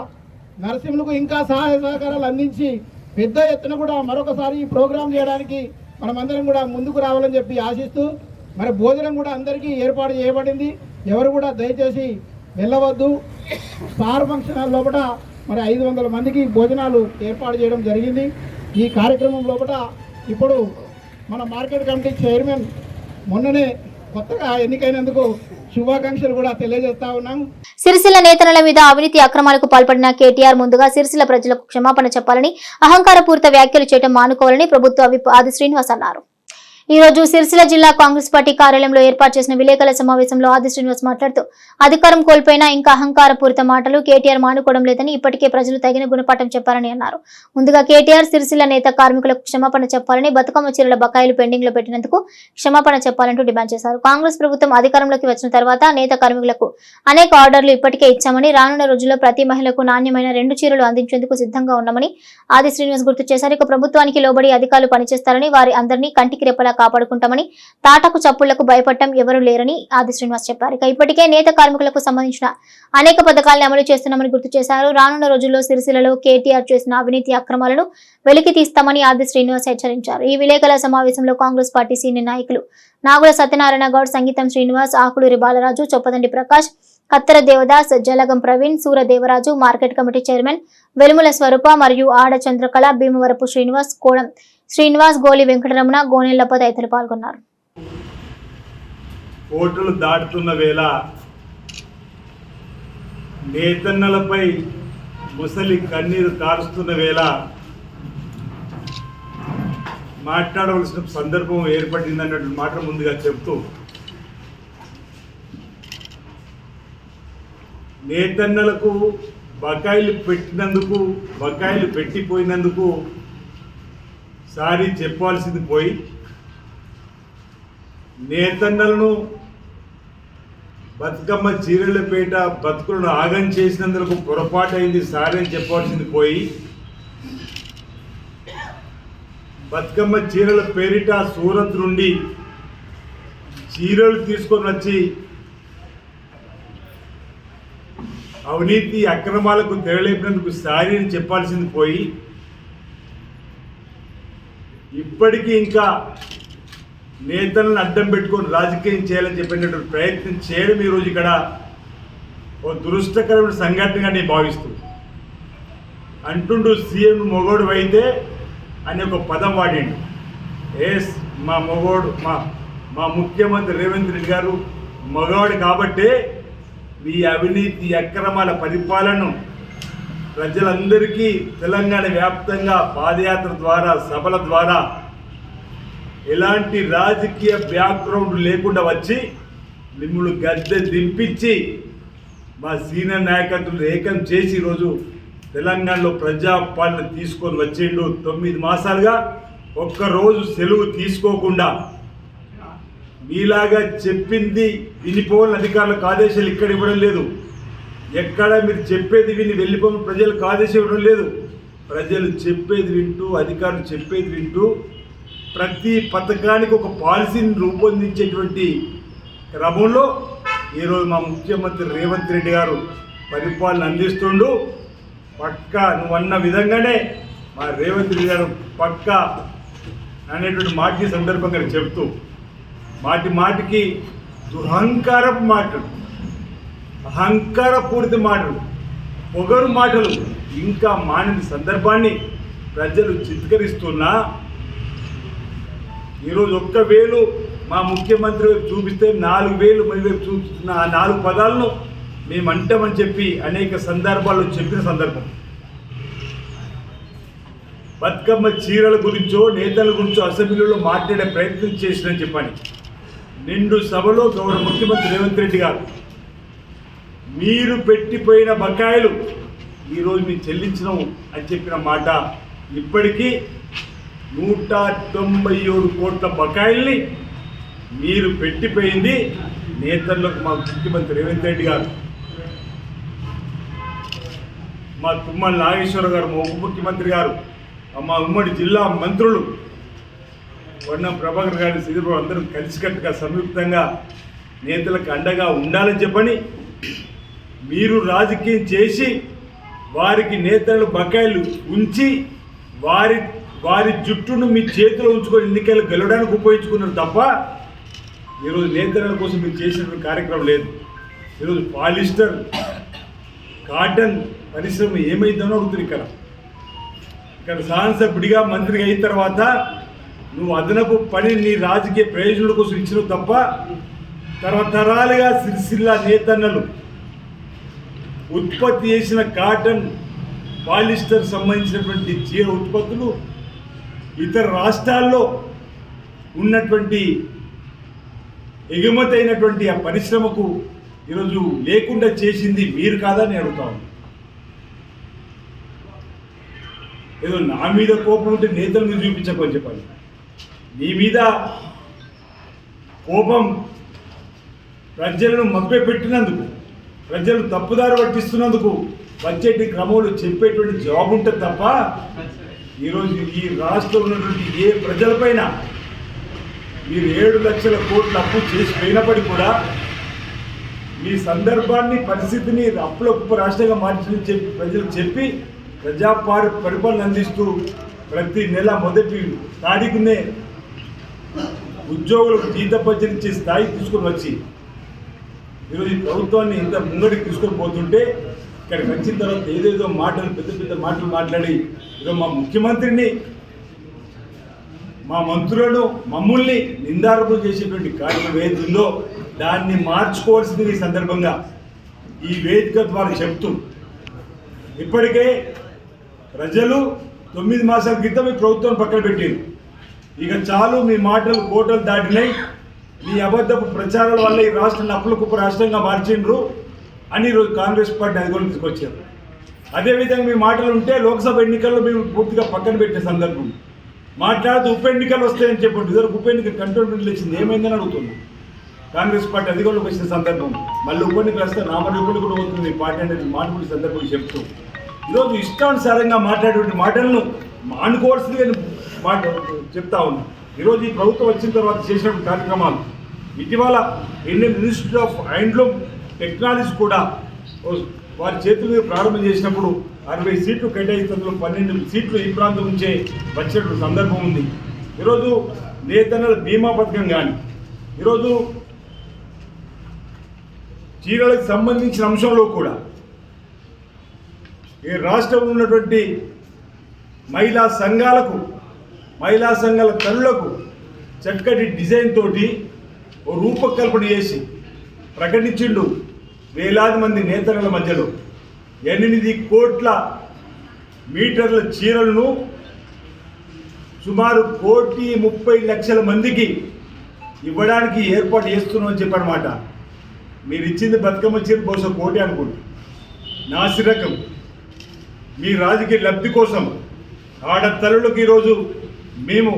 నరసింహులకు ఇంకా సహాయ సహకారాలు అందించి పెద్ద ఎత్తున కూడా మరొకసారి ఈ ప్రోగ్రాం చేయడానికి మనమందరం కూడా ముందుకు రావాలని చెప్పి ఆశిస్తూ, మరి భోజనం కూడా అందరికీ ఏర్పాటు చేయబడింది. ఎవరు కూడా దయచేసి వెళ్ళవద్దు. స్టార్ ఫంక్షన్ హాల్ లోపల మరి 500 మందికి భోజనాలు ఏర్పాటు చేయడం జరిగింది. ఈ కార్యక్రమం లోపల ఇప్పుడు మన మార్కెట్ కమిటీ చైర్మన్ మొన్ననే కొత్తగా ఎన్నికైనందుకు శుభాకాంక్షలు కూడా తెలియజేస్తా ఉన్నాం. సిరిసిల్ల నేతల మీద అవినీతి అక్రమాలకు పాల్పడిన కేటీఆర్ ముందుగా సిరిసిల్ల ప్రజలకు క్షమాపణ చెప్పాలని, అహంకారపూరిత వ్యాఖ్యలు చేయడం మానుకోవాలని ప్రభుత్వ విప్ ఆది శ్రీనివాస్ అన్నారు. ఈ రోజు సిరిసిల్ల జిల్లా కాంగ్రెస్ పార్టీ కార్యాలయంలో ఏర్పాటు చేసిన విలేకరుల సమావేశంలో ఆది శ్రీనివాస్ మాట్లాడుతూ, అధికారం కోల్పోయినా ఇంకా అహంకారపూరిత మాటలు కేటీఆర్ మానుకోవడం లేదని, ఇప్పటికే ప్రజలు తగిన గుణపాఠం చెప్పారని అన్నారు. ముందుగా కేటీఆర్ సిరిసిల్ల నేత కార్మికులకు క్షమాపణ చెప్పాలని, బతుకమ్మ చీరల బకాయిలు పెండింగ్ లో పెట్టినందుకు క్షమాపణ చెప్పాలంటూ డిమాండ్ చేశారు. కాంగ్రెస్ ప్రభుత్వం అధికారంలోకి వచ్చిన తర్వాత నేత కార్మికులకు అనేక ఆర్డర్లు ఇప్పటికే ఇచ్చామని, రానున్న రోజుల్లో ప్రతి మహిళకు నాణ్యమైన 2 చీరలు అందించేందుకు సిద్ధంగా ఉన్నామని ఆది శ్రీనివాస్ గుర్తు చేశారు. ఇక ప్రభుత్వానికి లోబడి అధికారులు పనిచేస్తారని, వారి అందరినీ కంటికి రెప్పలా కాపాడుకుంటామని, తాటకు చప్పుళ్లకు భయపడటం ఎవరూ లేరని ఆది శ్రీనివాస్ చెప్పారు. ఇక ఇప్పటికే నేత కార్మికులకు సంబంధించిన అనేక పథకాలను అమలు చేస్తున్నామని గుర్తు చేశారు. రానున్న రోజుల్లో సిరిసిల్లలో కేటీఆర్ చేసిన అవినీతి అక్రమాలను వెలికి తీస్తామని ఆది శ్రీనివాస్ హెచ్చరించారు. ఈ విలేకరుల సమావేశంలో కాంగ్రెస్ పార్టీ సీనియర్ నాయకులు నాగుల సత్యనారాయణ గౌడ్, సంగీతం శ్రీనివాస్, ఆకులూరి బాలరాజు, చొప్పదండి ప్రకాష్, కత్తెర Devdas, Jalagam Praveen, Sura Devaraju, market committee chairman Velumula Swaroopa మరియు ఆడ చంద్రకళ, భీమవరపు శ్రీనివాస్, కోడం శ్రీనివాస్, గోలి వెంకటరమణ, గోనెల్లప్ప తదితరులు పాల్గొన్నారు. ఓటులు దాటుతున్న వేళ నేతన్నలపై ముసలి కన్నీరు కారుస్తున్న వేళ మాట్లాడవలసిన సందర్భం ఏర్పడిందన్నట్టు మాట ముందుగా చెప్తూ, నేతన్నలకు బకాయిలు పెట్టిపోయినందుకు సారీ చెప్పాల్సింది పోయి నేతన్నలను బతుకమ్మ చీరలపేట బతుకులను ఆగం చేసినందుకు పొరపాటు అయింది సారీ అని చెప్పాల్సింది పోయి బతుకమ్మ చీరల పేరిట సూరత్ నుండి చీరలు తీసుకొని వచ్చి అవినీతి అక్రమాలకు తెరలేపినందుకు సారీ అని చెప్పాల్సింది పోయి ఇప్పటికీ ఇంకా నేతలను అడ్డం పెట్టుకొని రాజకీయం చేయాలని చెప్పినటువంటి ప్రయత్నం చేయడం ఈరోజు ఇక్కడ ఓ దురదృష్టకరమైన సంఘటనగా నేను భావిస్తుంది. అంటుండు సీఎం మొగోడు అయితే అని ఒక పదం వాడిండు. ఎస్ మా మొగోడు మా ముఖ్యమంత్రి రేవంత్ రెడ్డి గారు మగవాడు కాబట్టే ఈ అవినీతి అక్రమాల పరిపాలనను ప్రజలందరికీ తెలంగాణ వ్యాప్తంగా పాదయాత్ర ద్వారా సభల ద్వారా ఎలాంటి రాజకీయ బ్యాక్గ్రౌండ్ లేకుండా వచ్చి మిమ్మల్ని గద్దె దింపించి మా సీనియర్ నాయకత్వం ఏకం చేసి ఈరోజు తెలంగాణలో ప్రజాపాలన తీసుకొని వచ్చిండు. 9 మాసాలుగా ఒక్కరోజు సెలవు తీసుకోకుండా మీలాగా చెప్పింది వినిపోవాలని అధికారులకు ఆదేశాలు ఇక్కడ ఇవ్వడం లేదు. ఎక్కడ మీరు చెప్పేది విని వెళ్ళిపోయిన ప్రజలకు ఆదేశం ఇవ్వడం లేదు. ప్రజలు చెప్పేది వింటూ అధికారులు చెప్పేది వింటూ ప్రతి పథకానికి ఒక పాలసీని రూపొందించేటువంటి క్రమంలో ఈరోజు మా ముఖ్యమంత్రి రేవంత్ రెడ్డి గారు పరిపాలన అందిస్తుండు. పక్కా నువ్వు అన్న విధంగానే మా రేవంత్ రెడ్డి గారు పక్కా అనేటువంటి మాట సందర్భంగా చెప్తూ మాటికి దురహంకారపు మాటలు, అహంకారపూరిత మాటలు, పొగరు మాటలు ఇంకా మానని సందర్భాన్ని ప్రజలు చిత్కరిస్తున్నా ఈరోజు 1,000 మా ముఖ్యమంత్రి వైపు చూపిస్తే 4,000 మన వైపు చూపిస్తున్న ఆ 4 పదాలను మేము అంటామని చెప్పి అనేక సందర్భాల్లో చెప్పిన సందర్భం. బతుకమ్మ చీరల గురించో నేతల గురించో అసెంబ్లీలో మాట్లాడే ప్రయత్నం చేసినని చెప్పని నిండు సభలో గౌరవ ముఖ్యమంత్రి రేవంత్ రెడ్డి గారు మీరు పెట్టిపోయిన బకాయిలు ఈరోజు మీరు చెల్లించడం అని చెప్పిన మాట ఇప్పటికీ 197 కోట్ల బకాయిల్ని మీరు పెట్టిపోయింది నేతలకు మా ముఖ్యమంత్రి రేవంత్ రెడ్డి గారు, మా తుమ్మల నాగేశ్వర గారు, మా ఉప ముఖ్యమంత్రి గారు, మా ఉమ్మడి జిల్లా మంత్రులు వన్నం ప్రభాకర్ గారి శ్రీధర్ అందరూ కలిసికట్టుగా సంయుక్తంగా నేతలకు అండగా ఉండాలని చెప్పని మీరు రాజకీయం చేసి వారికి నేతలు బకాయిలు ఉంచి వారి జుట్టును మీ చేతిలో ఉంచుకొని ఎన్నికలు గెలవడానికి ఉపయోగించుకున్నారు తప్ప ఈరోజు నేతల కోసం మీరు చేసినటువంటి కార్యక్రమం లేదు. ఈరోజు పాలిస్టర్ కాటన్ పరిశ్రమ ఏమైందని అడుగుతుంది. ఇక్కడ శాసనసభ్యుడిగా మంత్రిగా అయిన తర్వాత నువ్వు అదనపు పని నీ రాజకీయ ప్రయోజనాల కోసం ఇచ్చినావు తప్ప తరతరాలుగా సిరిసిల్ల నేతన్నలు ఉత్పత్తి చేసిన కాటన్ పాలిస్టర్ సంబంధించినటువంటి చీర ఉత్పత్తులు ఇతర రాష్ట్రాల్లో ఉన్నటువంటి ఎగుమతి అయినటువంటి ఆ పరిశ్రమకు ఈరోజు లేకుండా చేసింది మీరు కాదని అడుగుతాను. ఏదో నా మీద కోపం ఉంటే నేతల మీద చూపించకని చెప్పాలి. నీ మీద కోపం ప్రజలను మభ్యపెట్టినందుకు, ప్రజలు తప్పుదారి పట్టిస్తున్నందుకు వచ్చేటి క్రమంలో చెప్పేటువంటి జవాబు ఉంటుంది తప్ప ఈరోజు ఈ రాష్ట్రంలో ఉన్నటువంటి ఏ ప్రజలపైన మీరు 7 లక్షల కోట్ల అప్పు చేసిపోయినప్పటికీ కూడా మీ సందర్భాన్ని పరిస్థితిని అప్పుల రాష్ట్రంగా మార్చని చెప్పి ప్రజలకు చెప్పి పరిపాలన అందిస్తూ ప్రతి నెల మొదటి తారీఖునే ఉద్యోగులకు జీతపత్రిచ్చే స్థాయి తీసుకొని వచ్చి ఈరోజు ఈ ప్రభుత్వాన్ని ఇంత ముంగడికి తీసుకొని పోతుంటే ఇక్కడికి వచ్చిన తర్వాత ఏదేదో మాటలు పెద్ద మాటలు మాట్లాడి ఈరోజు మా ముఖ్యమంత్రిని, మా మంత్రులను, మమ్మల్ని నిందారోపణ చేసేటువంటి కార్యక్రమం ఏదైతుందో దాన్ని మార్చుకోవాల్సింది ఈ సందర్భంగా ఈ వేదిక ద్వారా చెప్తూ ఇప్పటికే ప్రజలు 9 మాసాల క్రితం ఈ ప్రభుత్వం పక్కన పెట్టారు. ఇక చాలు, మీ మాటలు కోటలు దాటినాయి, మీ అబద్ధపు ప్రచారాల వల్ల ఈ రాష్ట్రాన్ని అప్పుల కుప్ప రాష్ట్రంగా మార్చిండ్రు అని ఈరోజు కాంగ్రెస్ పార్టీ అధికారులు తీసుకొచ్చారు. అదేవిధంగా మీ మాటలు ఉంటే లోక్సభ ఎన్నికల్లో మేము పూర్తిగా పక్కన పెట్టే సందర్భం. మాట్లాడుతూ ఉప ఎన్నికలు వస్తాయని చెప్పండి. ఇదివరకు ఉప ఎన్నిక కంటోన్మెంట్లు ఇచ్చింది, ఏమైందని అడుగుతుంది. కాంగ్రెస్ పార్టీ అధికారంలోకి వచ్చిన సందర్భం మళ్ళీ ఉప ఎన్నికలు వస్తే నామరూపాలు కూడా అవుతుంది పార్టీ అనేది మాట కూడా సందర్భం చెప్తూ ఈరోజు ఇష్టానుసారంగా మాట్లాడేటువంటి మాటలను మానుకోవాల్సింది మాట చెప్తా ఉన్నాం. ఈరోజు ఈ ప్రభుత్వం వచ్చిన తర్వాత చేసినటువంటి కార్యక్రమాలు ఇటీవల Indian institute of handloom technology కూడా వారి చేతుల మీద ప్రారంభం చేసినప్పుడు 60 సీట్లు కేటాయిస్తున్న 12 సీట్లు ఈ ప్రాంతం నుంచే వచ్చినటువంటి సందర్భం ఉంది. ఈరోజు నేతన్నల బీమా పథకం కానీ ఈరోజు చీరలకు సంబంధించిన అంశంలో కూడా ఈ రాష్ట్రంలో ఉన్నటువంటి మహిళా సంఘాల తల్లులకు చక్కటి డిజైన్ తోటి ఓ రూపకల్పన చేసి ప్రకటించిండు. వేలాది మంది నేతల మధ్యలో 8 కోట్ల మీటర్ల చీరలను సుమారు 1,30,00,000 మందికి ఇవ్వడానికి ఏర్పాటు చేస్తున్నామని చెప్పనమాట. మీరు ఇచ్చింది బతుకమ్మ చీర బహుశా 1 కోటి అనుకోండి, నాసిరకం మీ రాజకీయ లబ్ధి కోసం ఆడతల్లులకు ఈరోజు మేము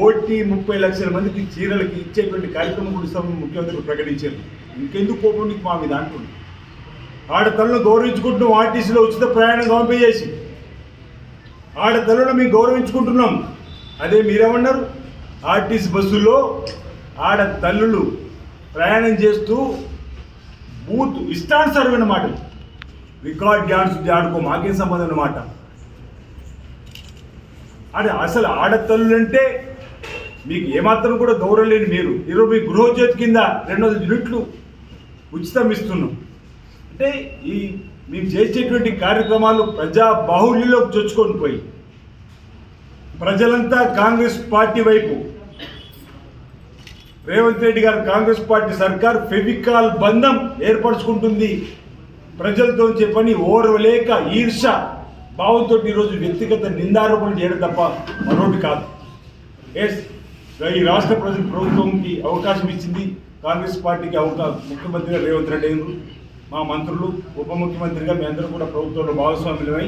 1,30,00,000 మందికి చీరలకి ఇచ్చేటువంటి కార్యక్రమం కూడా ముఖ్యమంత్రి ప్రకటించారు. ఇంకెందుకు కోపం నీకు మా మీద అంటుంది. ఆడతల్లను గౌరవించుకుంటున్నాం, ఆర్టీసీలో ఉచిత ప్రయాణం పంపించేసి ఆడతల్లను మేము గౌరవించుకుంటున్నాం. అదే మీరేమన్నారు, ఆర్టీసీ బస్సుల్లో ఆడతల్లులు ప్రయాణం చేస్తూ బూత్ ఇష్టానుసారమైన మాట రికార్డ్ డ్యాన్స్ ఆడుకో మాకేం సంబంధం అన్నమాట. అది అసలు ఆడతల్లులు అంటే మీకు ఏమాత్రం కూడా గౌరవం లేని మీరు ఈరోజు మీ గృహజ్యోతి కింద 200 యూనిట్లు ఉచితం ఇస్తున్నాం. అంటే ఈ మేము చేసేటువంటి కార్యక్రమాలు ప్రజా బాహుళ్యంలోకి చొచ్చుకొని పోయి ప్రజలంతా కాంగ్రెస్ పార్టీ వైపు, రేవంత్ రెడ్డి గారు కాంగ్రెస్ పార్టీ సర్కార్ ఫెవికాల్ బంధం ఏర్పరచుకుంటుంది ప్రజలతో చెప్పని ఓర్వలేక ఈర్ష భావంతో ఈరోజు వ్యక్తిగత నిందారోపణలు చేయడం తప్ప మరొకటి కాదు. ఈ రాష్ట్ర ప్రభుత్వంకి అవకాశం ఇచ్చింది కాంగ్రెస్ పార్టీకి ముఖ్యమంత్రిగా రేవంత్ రెడ్డి గారు, మా మంత్రులు, ఉప ముఖ్యమంత్రిగా మీ అందరూ కూడా ప్రభుత్వంలో భాగస్వాములమై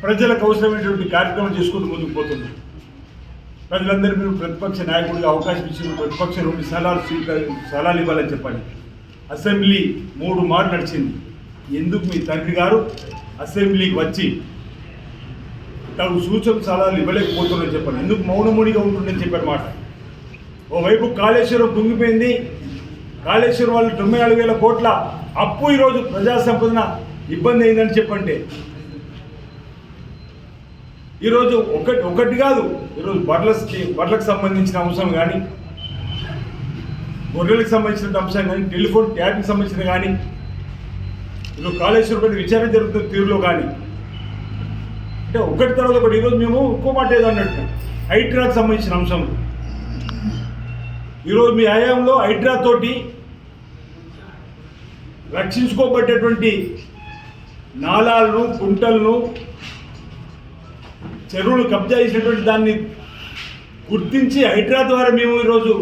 ప్రజలకు అవసరమైనటువంటి కార్యక్రమం చేసుకుంటూ ముందుకు పోతుంది. ప్రజలందరూ మీరు ప్రతిపక్ష నాయకుడిగా అవకాశం ఇచ్చిన ప్రతిపక్ష నుండి సలహాలు ఇవ్వాలని చెప్పండి. అసెంబ్లీ 3 మార్లు నడిచింది. ఎందుకు మీ తండ్రి గారు అసెంబ్లీకి వచ్చి తగు సూచన సలహాలు ఇవ్వలేకపోతున్నారని చెప్పండి. ఎందుకు మౌనముడిగా ఉంటుందని చెప్పారు మాట. ఓవైపు కాళేశ్వరం కుంగిపోయింది, కాళేశ్వరం వాళ్ళు 94,000 కోట్ల అప్పు ఈరోజు ప్రజా సంపదన ఇబ్బంది అయిందని చెప్పండి. ఈరోజు ఒకటి కాదు, ఈరోజు బర్లకు సంబంధించిన అంశం కానీ, గొర్రెలకు సంబంధించిన అంశం కానీ, టెలిఫోన్ ట్యాబ్కి సంబంధించిన కానీ, ఈరోజు కాళేశ్వరం పైన విచారణ జరుగుతున్న తీరులో కానీ, అంటే ఒకటి తర్వాత ఒకటి. ఈరోజు మేము ఇంకో మాట ఏదో అన్నట్టు హైడ్రాకి సంబంధించిన అంశం. ఈరోజు మీ హయాంలో హైడ్రా తోటి రక్షించుకోబడ్డటువంటి నాలాలను, కుంటలను, చెరువులు కబ్జా చేసినటువంటి దాన్ని గుర్తించి హైడ్రా ద్వారా మేము ఈరోజు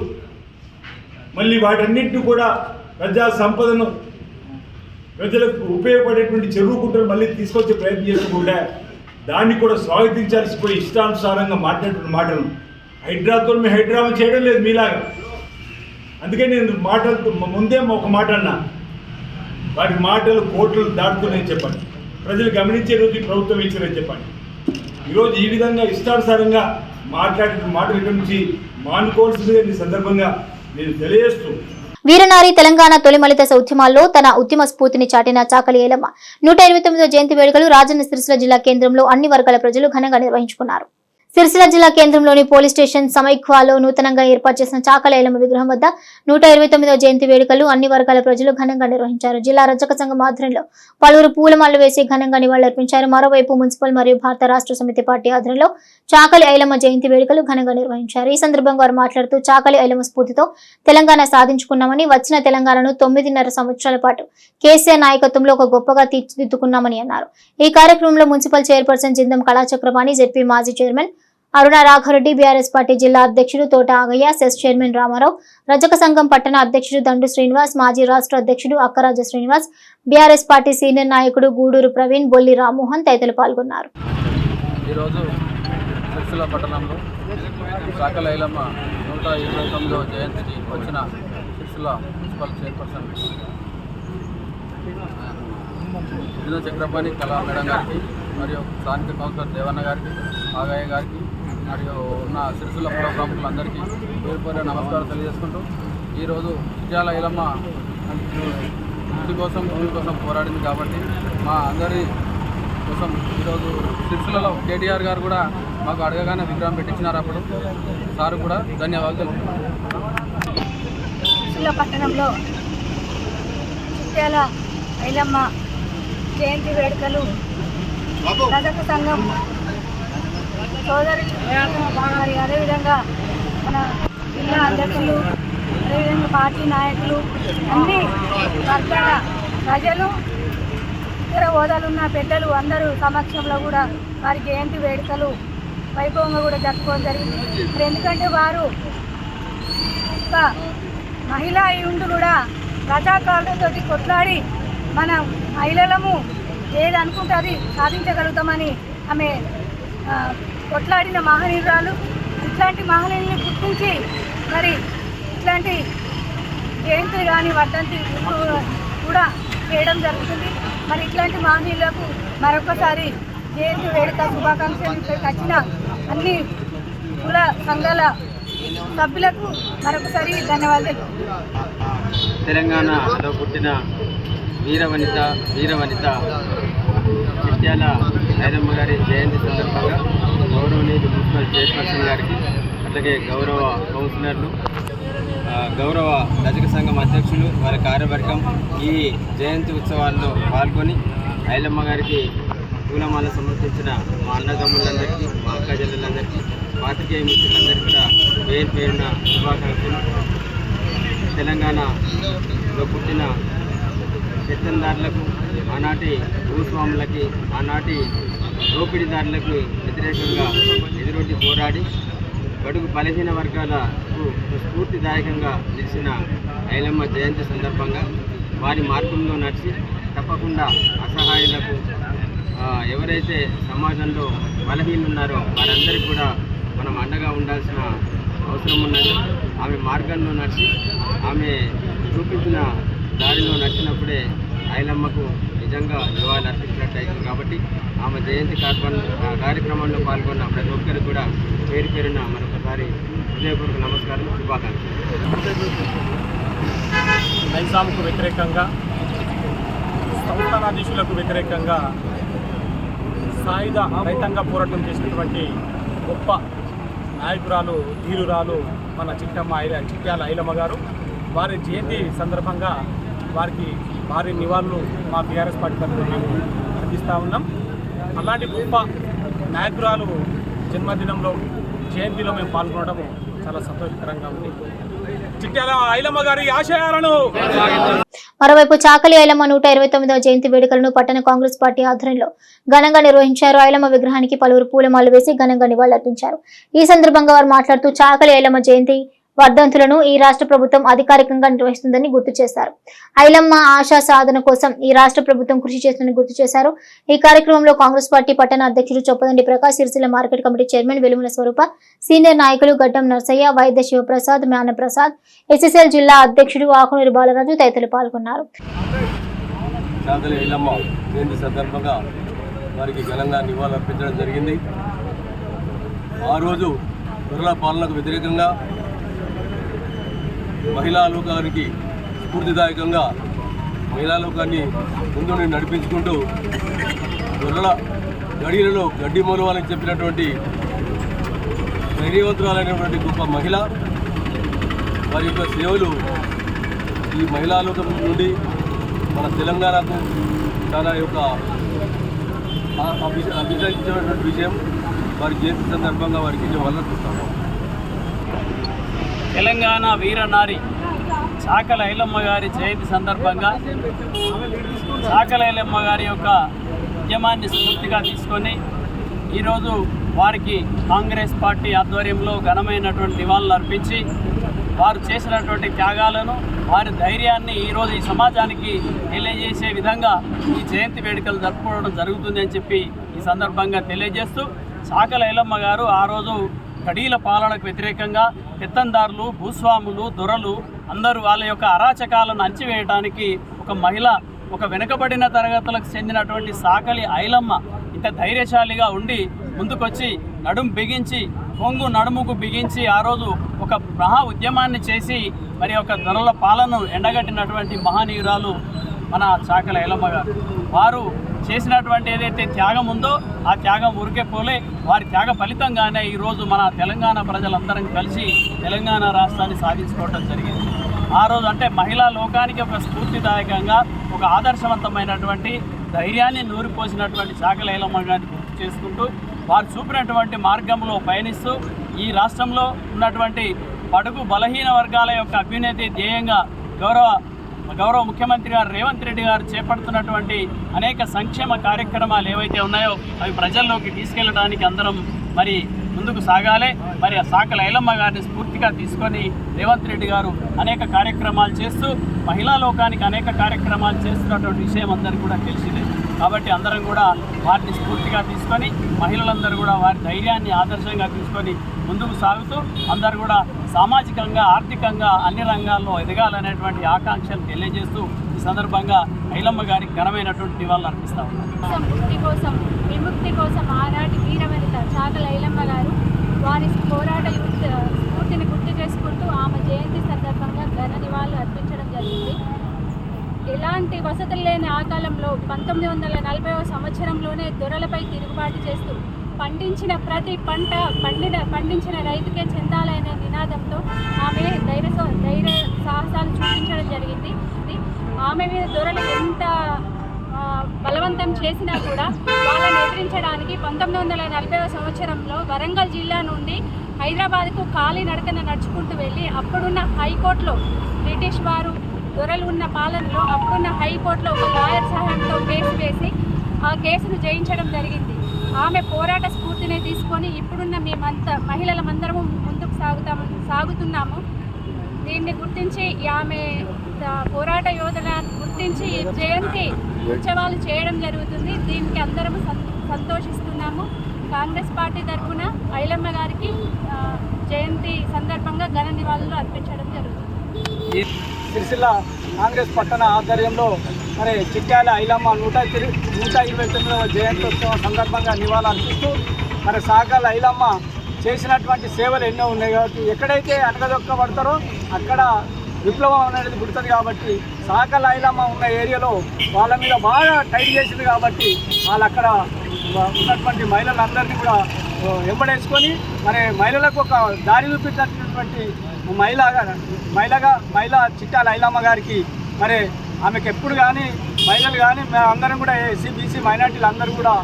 మళ్ళీ వాటన్నింటినీ కూడా ప్రజా సంపదను, ప్రజలకు ఉపయోగపడేటువంటి చెరువు కుంటలు మళ్ళీ తీసుకొచ్చే ప్రయత్నం చేసుకుంటే దాన్ని కూడా స్వాగతించాల్సి పోయి ఇష్టానుసారంగా మాట్లాడుతున్న మాటలు హైడ్రాతో మేము హైడ్రామా చేయడం లేదు మీలాగా. అందుకే నేను మాటలు ముందే ఒక మాట అన్నా, వాటి మాటలు కోట్లు దాటుతున్నాయని చెప్పండి. ప్రజలు గమనించే రోజు ఈ ప్రభుత్వం ఇచ్చారని చెప్పండి. ఈరోజు ఈ విధంగా ఇష్టానుసారంగా మాట్లాడిన మాటల గురించి మానుకోవాల్సిందిగా ఈ సందర్భంగా నేను తెలియజేస్తూ, వీరనారి తెలంగాణ తొలి మలిదశ ఉద్యమాల్లో తన ఉద్యమ స్ఫూర్తిని చాటిన చాకలి ఐలమ్మ 129వ జయంతి వేడుకలు రాజన్న సిరిసిల్ల జిల్లా కేంద్రంలో అన్ని వర్గాల ప్రజలు ఘనంగా నిర్వహించుకున్నారు. సిరిసిల్ల జిల్లా కేంద్రంలోని పోలీస్ స్టేషన్ సమైక్వాలో నూతనంగా ఏర్పాటు చేసిన చాకలి ఐలమ్మ విగ్రహం వద్ద 129వ జయంతి వేడుకలు అన్ని వర్గాల ప్రజలు ఘనంగా నిర్వహించారు. జిల్లా రజక సంఘం ఆధ్వర్యంలో పలువురు పూలమాలలు వేసి ఘనంగా నివాళులర్పించారు. మరోవైపు మున్సిపల్ మరియు భారత రాష్ట్ర సమితి పార్టీ ఆధ్వర్యంలో చాకలి ఐలమ్మ జయంతి వేడుకలు ఘనంగా నిర్వహించారు. ఈ సందర్భంగా వారు మాట్లాడుతూ చాకలి ఐలమ్మ స్ఫూర్తితో తెలంగాణ సాధించుకున్నామని, వచ్చిన తెలంగాణను 9.5 సంవత్సరాల పాటు కేసీఆర్ నాయకత్వంలో ఒక గొప్పగా తీర్చిదిద్దుకున్నామని అన్నారు. ఈ కార్యక్రమంలో municipal chairperson Jindam Kala Chakrapani, ZP మాజీ చైర్మన్ అరుణ రాఘరెడ్డి, బీఆర్ఎస్ పార్టీ జిల్లా అధ్యక్షుడు తోట ఆగయ్య, సెస్ చైర్మన్ రామారావు, రజక సంఘం పట్టణ అధ్యక్షుడు దండు శ్రీనివాస్, మాజీ రాష్ట్ర అధ్యక్షుడు అక్కరాజ శ్రీనివాస్, బీఆర్ఎస్ పార్టీ సీనియర్ నాయకుడు గూడూరు ప్రవీణ్, బొల్లి రామ్మోహన్ తదితరులు పాల్గొన్నారు. ఈరోజు సిరిసిల్ల పట్టణంలో చాకలి ఐలమ్మ 129వ జయంతికి వచ్చిన సిరిసిల్ల మున్సిపల్ చైర్పర్సన్ వినోద చక్రపాణి కళా మేడం గారికి మరియు స్థానిక కౌన్సిలర్ దేవన్న గారికి ఆగయ్య గారికి మరియు ఉన్న సిరిసిల్ల పుర ప్రముఖులందరికీ పేరు నమస్కారం తెలియజేసుకుంటూ ఈరోజు చిట్యాల ఐలమ్మ ఇంటి కోసం భూమి కోసం పోరాడింది కాబట్టి మా అందరి కోసం ఈరోజు సిరిసిల్లలో కేటీఆర్ గారు కూడా మాకు అడగగానే విగ్రహం పెట్టించినారు. అప్పుడు సార్ కూడా ధన్యవాదాలు తెలుపుతున్నాను. సిరిసిల్ల పట్టణంలో చిట్యాల ఐలమ్మ జయంతి వేడుకలు రజక సంఘం సోదరి మరి అదేవిధంగా మన జిల్లా అధ్యక్షులు అదేవిధంగా పార్టీ నాయకులు అన్ని వర్గాల ప్రజలు ఇతర హోదాలున్న పెద్దలు అందరూ సమక్షంలో కూడా వారి జయంతి వేడుకలు వైభవంగా కూడా జరుపుకోవడం జరిగింది. మరి ఎందుకంటే వారు ఒక మహిళ అయి ఉండి కూడా రజాకారులతో కొట్లాడి మన మహిళలము ఏది అనుకుంటే అది సాధించగలుగుతామని ఆమె కొట్లాడిన మహనీయురాలు. ఇట్లాంటి మహనీయుల్ని గుర్తించి మరి ఇట్లాంటి జయంతులు కానీ వర్ధంతి కూడా చేయడం జరుగుతుంది. మరి ఇట్లాంటి మహనీయులకు మరొకసారి జయంతి వేడుక శుభాకాంక్షలు ఇక్కడికి వచ్చిన అన్ని కుల సంఘాల సభ్యులకు మరొకసారి ధన్యవాదాలు. తెలంగాణలో పుట్టిన వీరవనిత చిట్యాల ఐలమ్మ గారి జయంతి సందర్భంగా గౌరవనీయులు మున్సిపల్ చైర్పర్సన్ గారికి అట్లాగే గౌరవ కౌన్సిలర్లు, గౌరవ రజక సంఘం అధ్యక్షులు, వారి కార్యవర్గం ఈ జయంతి ఉత్సవాల్లో పాల్గొని ఐలమ్మ గారికి పూలమాల సమర్పించిన మా అన్నదమ్ములందరికీ, మా అక్క చెల్లెలందరికీ, పాత్రికేయ మిత్రులందరికీ కూడా పేరు పేరున శుభాకాంక్షలు. తెలంగాణలో పుట్టిన పెత్తందారులకు, ఆనాటి భూస్వాములకి, ఆనాటి దోపిడీదారులకు వ్యతిరేకంగా ఎదురొడ్డి పోరాడి బడుగు బలహీన వర్గాలకు స్ఫూర్తిదాయకంగా నిలిచిన ఐలమ్మ జయంతి సందర్భంగా వారి మార్గంలో నడిచి తప్పకుండా అసహాయులకు, ఎవరైతే సమాజంలో బలహీనులు ఉన్నారో వారందరికీ కూడా మనం అండగా ఉండాల్సిన అవసరం ఉన్నది. ఆమె మార్గంలో నడిచి ఆమె చూపించిన దారిలో నడిచినప్పుడే ఐలమ్మకు నిజంగా నివాళులు అర్పించినట్టు అవుతుంది. కాబట్టి ఆమె జయంతి కార్యక్రమంలో పాల్గొన్న ప్రతి ఒక్కరికి కూడా పేరు పేరున మరొకసారి హృదయపూర్వక నమస్కారం, శుభాకాంక్షలు. నైజాంకు వ్యతిరేకంగా, సంస్థానాధీశులకు వ్యతిరేకంగా సాయుధ రైతాంగ పోరాటం చేసినటువంటి గొప్ప నాయకురాలు, ధీరురాలు మన చిట్యాల ఐలమ్మ గారు. వారి జయంతి సందర్భంగా వారికి భారీ నివాళులు మా టీఆర్ఎస్ పార్టీ తరఫున మేము అందిస్తూ ఉన్నాం. అలాంటి గొప్ప నాయకురాలు జన్మదినంలో, జయంతిలో మేము పాల్గొనడం చాలా సంతోషకరంగా ఉంది. చిట్యాల ఐలమ్మ గారి ఆశయాలను. మరోవైపు చాకలి ఐలమ్మ 129వ జయంతి వేడుకలను పట్టణ కాంగ్రెస్ పార్టీ ఆధ్వర్యంలో ఘనంగా నిర్వహించారు. ఐలమ్మ విగ్రహానికి పలువురు పూలమాలలు వేసి ఘనంగా నివాళులర్పించారు. ఈ సందర్భంగా వారు మాట్లాడుతూ చాకలి ఐలమ్మ జయంతి వర్ధంతులను ఈ రాష్ట్ర ప్రభుత్వం అధికారికంగా నిర్వహిస్తుందని గుర్తు చేశారు. ఐలమ్మ ఆశా సాధన కోసం ఈ రాష్ట్ర ప్రభుత్వం కృషి చేస్తుందని గుర్తు చేశారు. ఈ కార్యక్రమంలో కాంగ్రెస్ పార్టీ పట్టణ అధ్యక్షుడు Choppadandi Prakash, Sircilla market committee chairman Velumula Swaroopa, senior నాయకులు గడ్డం నర్సయ్య, వైద్య శివప్రసాద్, జ్ఞానప్రసాద్, ఎస్ఎస్ఎల్ జిల్లా అధ్యక్షుడు ఆకునూరి బాలరాజు తదితరులు పాల్గొన్నారు. చాకలి ఐలమ్మ జయంతి సందర్భంగా వారికి ఘనంగా నివాళులర్పించడం జరిగింది. ఆ రోజు దొరల పాలనకు వ్యతిరేకంగా మహిళా లోకానికి స్ఫూర్తిదాయకంగా మహిళా లోకాన్ని ముందు నడిపించుకుంటూ గొర్రెల గడియలలో గడ్డి మూలవాలని చెప్పినటువంటి ధైర్యవంతురాలైనటువంటి గొప్ప మహిళ. వారి యొక్క సేవలు ఈ మహిళా లోకం నుండి మన తెలంగాణకు చాలా యొక్క అభినందించినటువంటి విషయం. వారి జయంతి సందర్భంగా వారికి నివాళులర్పిస్తాము. తెలంగాణ వీరనారి చాకలి ఐలమ్మ గారి జయంతి సందర్భంగా చాకలి ఐలమ్మ గారి యొక్క ఉద్యమాన్ని స్ఫూర్తిగా తీసుకొని ఈరోజు వారికి కాంగ్రెస్ పార్టీ ఆధ్వర్యంలో ఘనమైనటువంటి నివాళులు అర్పించి వారు చేసినటువంటి త్యాగాలను, వారి ధైర్యాన్ని ఈరోజు ఈ సమాజానికి తెలియజేసే విధంగా ఈ జయంతి వేడుకలు జరుపుకోవడం జరుగుతుంది అని చెప్పి ఈ సందర్భంగా తెలియజేస్తూ చాకల ఐలమ్మ గారు ఆ రోజు కడీల పాలనకు వ్యతిరేకంగా పెత్తందారులు, భూస్వాములు, దొరలు అందరూ వాళ్ళ యొక్క అరాచకాలను అణచివేయడానికి ఒక మహిళ, ఒక వెనుకబడిన తరగతులకు చెందినటువంటి చాకలి ఐలమ్మ ఇంత ధైర్యశాలిగా ఉండి ముందుకొచ్చి నడుము బిగించి, కొంగు నడుముకు బిగించి ఆ రోజు ఒక మహా ఉద్యమాన్ని చేసి మరి ఒక దొరల పాలనను ఎండగట్టినటువంటి మహనీయురాలు మన చాకలి ఐలమ్మ గారు. వారు చేసినటువంటి ఏదైతే త్యాగం ఉందో ఆ త్యాగం ఊరికే పోలే. వారి త్యాగ ఫలితంగానే ఈరోజు మన తెలంగాణ ప్రజలందరం కలిసి తెలంగాణ రాష్ట్రాన్ని సాధించుకోవడం జరిగింది. ఆ రోజు అంటే మహిళా లోకానికి ఒక స్ఫూర్తిదాయకంగా, ఒక ఆదర్శవంతమైనటువంటి ధైర్యాన్ని నూరిపోసినటువంటి చాకలి ఐలమ్మ గారిని గుర్తు చేసుకుంటూ వారు చూపినటువంటి మార్గంలో పయనిస్తూ ఈ రాష్ట్రంలో ఉన్నటువంటి బడుగు బలహీన వర్గాల యొక్క అభ్యున్నతి ధ్యేయంగా గౌరవ ముఖ్యమంత్రి గారు రేవంత్ రెడ్డి గారు చేపడుతున్నటువంటి అనేక సంక్షేమ కార్యక్రమాలు ఏవైతే ఉన్నాయో అవి ప్రజల్లోకి తీసుకెళ్ళడానికి అందరం మరి ముందుకు సాగాలి. మరి ఆ చాకలి ఐలమ్మ గారిని స్ఫూర్తిగా తీసుకొని రేవంత్ రెడ్డి గారు అనేక కార్యక్రమాలు చేస్తూ మహిళా లోకానికి అనేక కార్యక్రమాలు చేస్తున్నటువంటి విషయం అందరికీ కూడా తెలిసిందే. కాబట్టి అందరం కూడా వారిని స్ఫూర్తిగా తీసుకొని మహిళలందరూ కూడా వారి ధైర్యాన్ని ఆదర్శంగా తీసుకొని ముందుకు సాగుతూ అందరూ కూడా సామాజికంగా, ఆర్థికంగా అన్ని రంగాల్లో ఎదగాలనేటువంటి ఆకాంక్షలు తెలియజేస్తూ ఈ సందర్భంగా ఐలమ్మ గారికి ఘనమైనటువంటి నివాళులు అర్పిస్తా ఉన్నాం. విముక్తి కోసం ఆనాటి వీరవనిత చాకలి ఐలమ్మ గారు వారి పోరాట స్ఫూర్తిని గుర్తు చేసుకుంటూ ఆమె జయంతి సందర్భంగా ఘన నివాళులు అర్పించడం జరిగింది. ఎలాంటి వసతులు లేని ఆ కాలంలో 1940వ సంవత్సరంలోనే దొరలపై తిరుగుబాటు చేస్తూ పండించిన ప్రతి పంట పండించిన రైతుకే చెందాలనే నినాదంతో ఆమె ధైర్య సాహసాలు చూపించడం జరిగింది. ఆమె మీద దొరలు ఎంత బలవంతం చేసినా కూడా వాళ్ళని ఎదిరించడానికి 1940వ సంవత్సరంలో వరంగల్ జిల్లా నుండి హైదరాబాద్కు కాలినడకన నడుచుకుంటూ వెళ్ళి అప్పుడున్న హైకోర్టులో బ్రిటిష్ వారు దొరలు ఉన్న పాలనలో అప్పుడున్న హైకోర్టులో ఒక లాయర్ సహాయంతో కేసు వేసి ఆ కేసును జయించడం జరిగింది. ఆమె పోరాట స్ఫూర్తిని తీసుకొని ఇప్పుడున్న మేమంతా మహిళలమందరము ముందుకు సాగుతున్నాము. దీన్ని గుర్తించి ఆమె పోరాట యోధులను గుర్తించి జయంతి ఉత్సవాలు చేయడం జరుగుతుంది. దీనికి అందరము సంతోషిస్తున్నాము. కాంగ్రెస్ పార్టీ తరఫున ఐలమ్మ గారికి జయంతి సందర్భంగా ఘన నివాళులు అర్పించడం జరుగుతుంది. సిరిసిల్ల కాంగ్రెస్ పట్టణ ఆధ్వర్యంలో మరి చిట్యాల ఐలమ్మ 129వ జయంత్యోత్సవం సందర్భంగా నివాళులు అర్పిస్తూ మరి చాకలి ఐలమ్మ చేసినటువంటి సేవలు ఎన్నో ఉన్నాయి కాబట్టి ఎక్కడైతే అణగదొక్కబడతారో అక్కడ విప్లవం అనేది పుడుతుంది. కాబట్టి చాకలి ఐలమ్మ ఉన్న ఏరియాలో వాళ్ళ మీద బాగా టైట్ చేసింది కాబట్టి వాళ్ళు అక్కడ ఉన్నటువంటి మహిళలందరినీ కూడా వెంబడేసుకొని మరి మహిళలకు ఒక దారి చూపించినటువంటి మహిళ చిట్యాల ఐలమ్మ గారికి మరి ఆమెకు ఎప్పుడు కానీ మహిళలు కానీ మేము అందరం కూడా ఎస్సీ బీసీ మైనార్టీలు అందరూ కూడా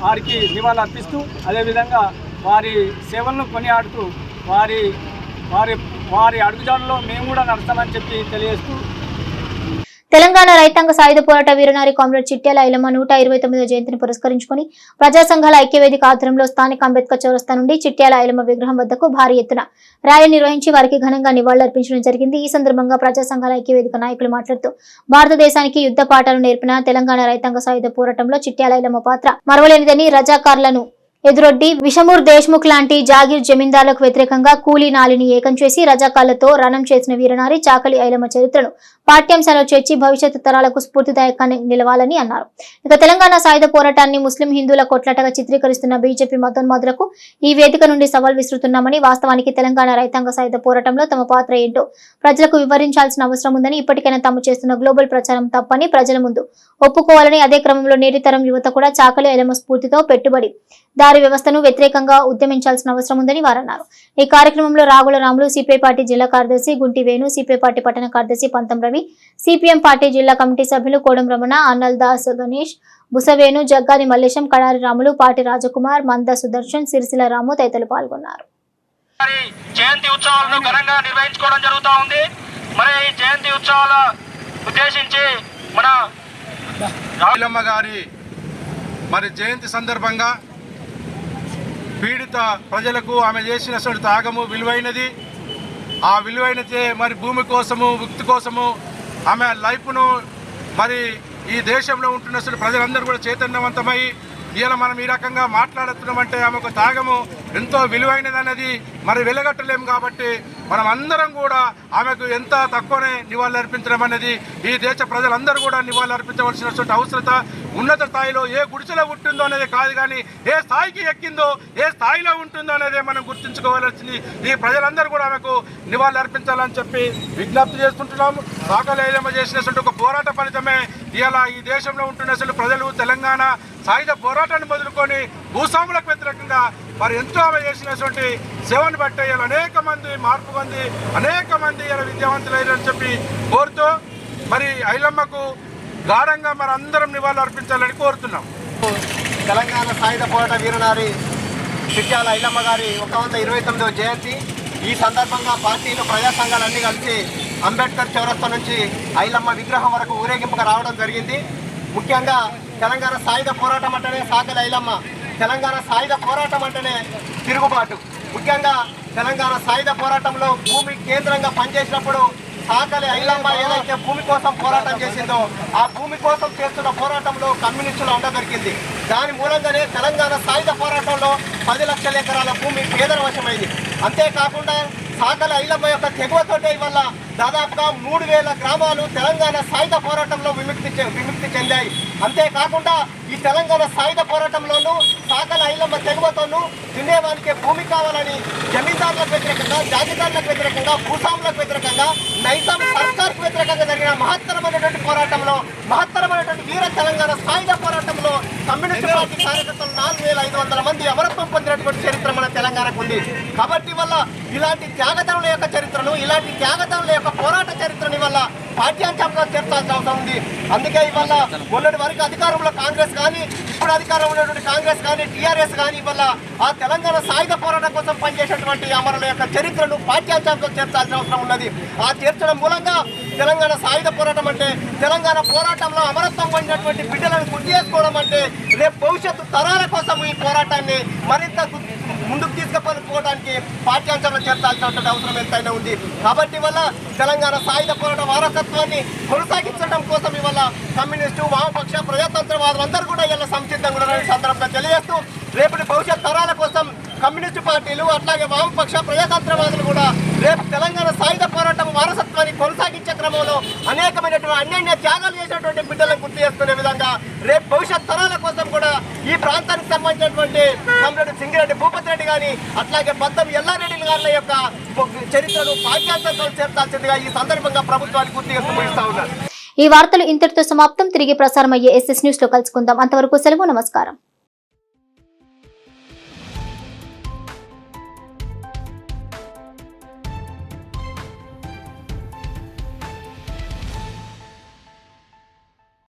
వారికి నివాళులు అర్పిస్తూ అదేవిధంగా వారి సేవలను కొనియాడుతూ వారి వారి వారి అడుగుజాడలో మేము కూడా నడుస్తామని చెప్పి తెలియజేస్తూ తెలంగాణ రైతాంగ సాయుధ పోరాట వీరనారి కామ్రేడ్ చిట్యాల ఐలమ్మ 129వ జయంతిని పురస్కరించుకుని ప్రజా సంఘాల ఐక్యవేదిక ఆధ్వర్యంలో స్థానిక అంబేద్కర్ చౌరస్తా నుండి చిట్యాల ఐలమ్మ విగ్రహం వద్దకు భారీ ఎత్తున ర్యాలీ నిర్వహించి వారికి ఘనంగా నివాళులర్పించడం జరిగింది. ఈ సందర్భంగా ప్రజా సంఘాల ఐక్యవేదిక నాయకులు మాట్లాడుతూ భారతదేశానికి యుద్ధ పాఠాలు నేర్పిన తెలంగాణ రైతాంగ సాయుధ పోరాటంలో చిట్యాల ఐలమ్మ పాత్ర మరవలేనిదని, రజాకార్లను ఎదురొడ్డి విషమూర్ దేశ్ముఖ్ లాంటి జాగీర్ జమీందారులకు వ్యతిరేకంగా కూలీ నాలిని ఏకం చేసి రజాకాళ్లతో రణం చేసిన వీరనారి చాకలి ఐలమ్మ చరిత్రను పాఠ్యాంశాల్లో చేర్చి భవిష్యత్తు తరాలకు స్ఫూర్తిదాయకంగా నిలవాలని అన్నారు. ఇక తెలంగాణ సాయుధ పోరాటాన్ని ముస్లిం హిందువుల కొట్లాటగా చిత్రీకరిస్తున్న బీజేపీ మతోన్మాదులకు ఈ వేదిక నుండి సవాల్ విసురుతున్నామని, వాస్తవానికి తెలంగాణ రైతాంగ సాయుధ పోరాటంలో తమ పాత్ర ఏంటో ప్రజలకు వివరించాల్సిన అవసరం ఉందని, ఇప్పటికైనా తాము చేస్తున్న గ్లోబల్ ప్రచారం తప్పని ప్రజల ముందు ఒప్పుకోవాలని, అదే క్రమంలో నేటి తరం యువత కూడా చాకలి ఐలమ్మ స్ఫూర్తితో పెట్టుబడి దారి వ్యవస్థను వ్యతిరేకంగా ఉద్యమించాల్సిన అవసరం ఉందని వారన్నారు. ఈ కార్యక్రమంలో రాగుల రాములు, సిపిఐ పార్టీ జిల్లా కార్యదర్శి గుంటి వేణు, సిపిఐ పార్టీ పట్టణ కార్యదర్శి పంతం రవి, సిపిఎం పార్టీ జిల్లా కమిటీ సభ్యులు కోడం రమణ, అన్నల్ దాస్ గణేష్, బుసవేణు, జగ్గాని మల్లేశం, కడారి రాములు, పాటి రాజకుమార్, మంద సుదర్శన్, సిరిసిల రాము తదితరులు పాల్గొన్నారు. జయంతి ఉత్సవాలను ఘనంగా నిర్వహించుకోవడం జరుగుతూ ఉంది. మరి ఈ జయంతి ఉత్సవాల ఉద్దేశించి మన ఐలమ్మ గారి మరి జయంతి సందర్భంగా పీడిత ప్రజలకు ఆమె చేసిన త్యాగము విలువైనది. ఆ విలువైనదే మరి భూమి కోసము, ముక్తి కోసము ఆమె లైఫ్ను మరి ఈ దేశంలో ఉంటున్న ప్రజలందరూ కూడా చైతన్యవంతమై ఇవాళ మనం ఈ రకంగా మాట్లాడుతున్నామంటే ఆమెకు త్యాగము ఎంతో విలువైనదనేది మరి వెలగట్టలేము. కాబట్టి మనం అందరం కూడా ఆమెకు ఎంత తక్కువనే నివాళులు అర్పించడం అనేది ఈ దేశ ప్రజలందరూ కూడా నివాళులు అర్పించవలసినటువంటి అవసరత ఉన్నత స్థాయిలో ఏ గుడిసెలో ఉంటుందో అనేది కాదు, కానీ ఏ స్థాయికి ఎక్కిందో ఏ స్థాయిలో ఉంటుందో అనేది మనం గుర్తుంచుకోవాల్సింది. ఈ ప్రజలందరూ కూడా ఆమెకు నివాళులు అర్పించాలని చెప్పి విజ్ఞప్తి చేస్తుంటున్నాము. సాకలి ఐలమ్మ చేసినటువంటి ఒక పోరాట ఫలితమే ఇవాళ ఈ దేశంలో ఉంటున్న ప్రజలు తెలంగాణ సాయుధ పోరాటాన్ని మొదలుకొని భూస్వాములకు వ్యతిరేకంగా మరి ఎంతో ఆమె చేసినటువంటి సేవను బట్టి ఇలా అనేక మంది మార్పు పొంది అనేక మంది ఇలా విద్యావంతులైరని చెప్పి కోరుతూ మరి ఐలమ్మకు గాఢంగా మరి అందరం నివాళులు అర్పించాలని కోరుతున్నాం. తెలంగాణ సాయుధ పోరాట వీరనారి చిట్యాల ఐలమ్మ గారి 129వ జయంతి. ఈ సందర్భంగా పార్టీలు ప్రజా సంఘాలన్నీ కలిసి అంబేద్కర్ చౌరస్తా నుంచి ఐలమ్మ విగ్రహం వరకు ఊరేగింపుగా రావడం జరిగింది. ముఖ్యంగా తెలంగాణ సాయుధ పోరాటం అంటేనే సాకలి ఐలమ్మ, తెలంగాణ సాయుధ పోరాటం అంటేనే తిరుగుబాటు. ముఖ్యంగా తెలంగాణ సాయుధ పోరాటంలో భూమి కేంద్రంగా పనిచేసినప్పుడు సాకలి ఐలమ్మ ఏదైతే భూమి కోసం పోరాటం చేసిందో ఆ భూమి కోసం చేస్తున్న పోరాటంలో కమ్యూనిస్టులు ఉండదొరికింది. దాని మూలంగానే తెలంగాణ సాయుధ పోరాటంలో 10 లక్షల ఎకరాల భూమి పేదల వశమైంది. అంతేకాకుండా సాకలి ఐలమ్మ యొక్క తెగువతోటే వల్ల దాదాపుగా 3000 గ్రామాలు తెలంగాణ సాయుధ పోరాటంలో విముక్తి చెందాయి. అంతేకాకుండా ఈ తెలంగాణ సాయుధ పోరాటంలోనూ సాకలి ఐలమ్మ తెగువతోనూ తినేవానికి భూమి కావాలని జమీందారులకు వ్యతిరేకంగా, జాగీదారులకు వ్యతిరేకంగా, భూస్వాములకు వ్యతిరేకంగా, నైజాం సర్కార్కు వ్యతిరేకంగా జరిగిన మహత్తరమైనటువంటి పోరాటంలో, మహత్తరమైనటువంటి వీర తెలంగాణ సాయుధ పోరాటంలో కమ్యూనిస్ట్ పార్టీ కార్యకర్తలు 4500 మంది అమరత్వం పొందినటువంటి చరిత్ర మన తెలంగాణకు ఉంది. కాబట్టి వల్ల ఇలాంటి త్యాగదనుల యొక్క చరిత్రను, ఇలాంటి త్యాగదనుల యొక్క పోరాట చరిత్రని వల్ల పాఠ్యాంశంలో చేర్చాల్సిన అవసరం ఉంది. అందుకే ఇవాళ మొన్నటి వరకు అధికారంలో కాంగ్రెస్ కానీ, ఇప్పుడు అధికారంలో ఉన్నటువంటి కాంగ్రెస్ కానీ, టీఆర్ఎస్ కానీ ఇవాళ ఆ తెలంగాణ సాయుధ పోరాటం కోసం పనిచేసేటువంటి అమరుల యొక్క చరిత్రను పాఠ్యాంశంలో చేర్చాల్సిన అవసరం ఉన్నది. ఆ చేర్చడం మూలంగా తెలంగాణ సాయుధ పోరాటం అంటే తెలంగాణ పోరాటంలో అమరత్వం పొందినటువంటి బిడ్డలను గుర్తు చేసుకోవడం అంటే రేపు భవిష్యత్తు తరాల కోసం ఈ పోరాటాన్ని మరింత ముందుకు తీసుకుపోవడానికి పాఠ్యాంశంలో చేర్చాల్సినటువంటి అవసరం ఎంతైనా ఉంది. కాబట్టి వల్ల తెలంగాణ సాయుధ పోరాట వారసత్వాన్ని కొనసాగించడం కోసం ఇవాళ కమ్యూనిస్టు, వామపక్ష, ప్రజాతంత్రవాదులందరూ కూడా ఇలా సంసిద్ధంగా ఉన్నారని సందర్భంగా తెలియజేస్తూ రేపటి భవిష్యత్ తరాల కోసం కమ్యూనిస్టు పార్టీలు అట్లాగే వామపక్ష, ప్రజాతంత్రవాదులు కూడా రేపు తెలంగాణ సాయుధ పోరాటం వారసత్వాన్ని కొనసాగించే క్రమంలో అనేకమైనటువంటి అన్యాన్య త్యాగాలు చేసినటువంటి బిడ్డలను గుర్తు చేసుకునే విధంగా రేపు భవిష్యత్ తరాల కోసం కూడా ఈ ప్రాంతానికి సంబంధించినటువంటి కమ్రేడ్ సింగిరెడ్డి భూపతి రెడ్డి కానీ అట్లాగే బద్దం ఎల్లారెడ్డి గారి యొక్క చరిత్రను పాఠ్యాంశంలో చేర్చాల్సిందిగా ఈ సందర్భంగా ప్రభుత్వానికి గుర్తు చేస్తూ ముగిస్తా ఉన్నారు. ఈ వార్తలు ఇంతటితో సమాప్తం. తిరిగి ప్రసారం అయ్యే SS న్యూస్ లో కలుసుకుందాం. అంతవరకు సెలవు. నమస్కారం.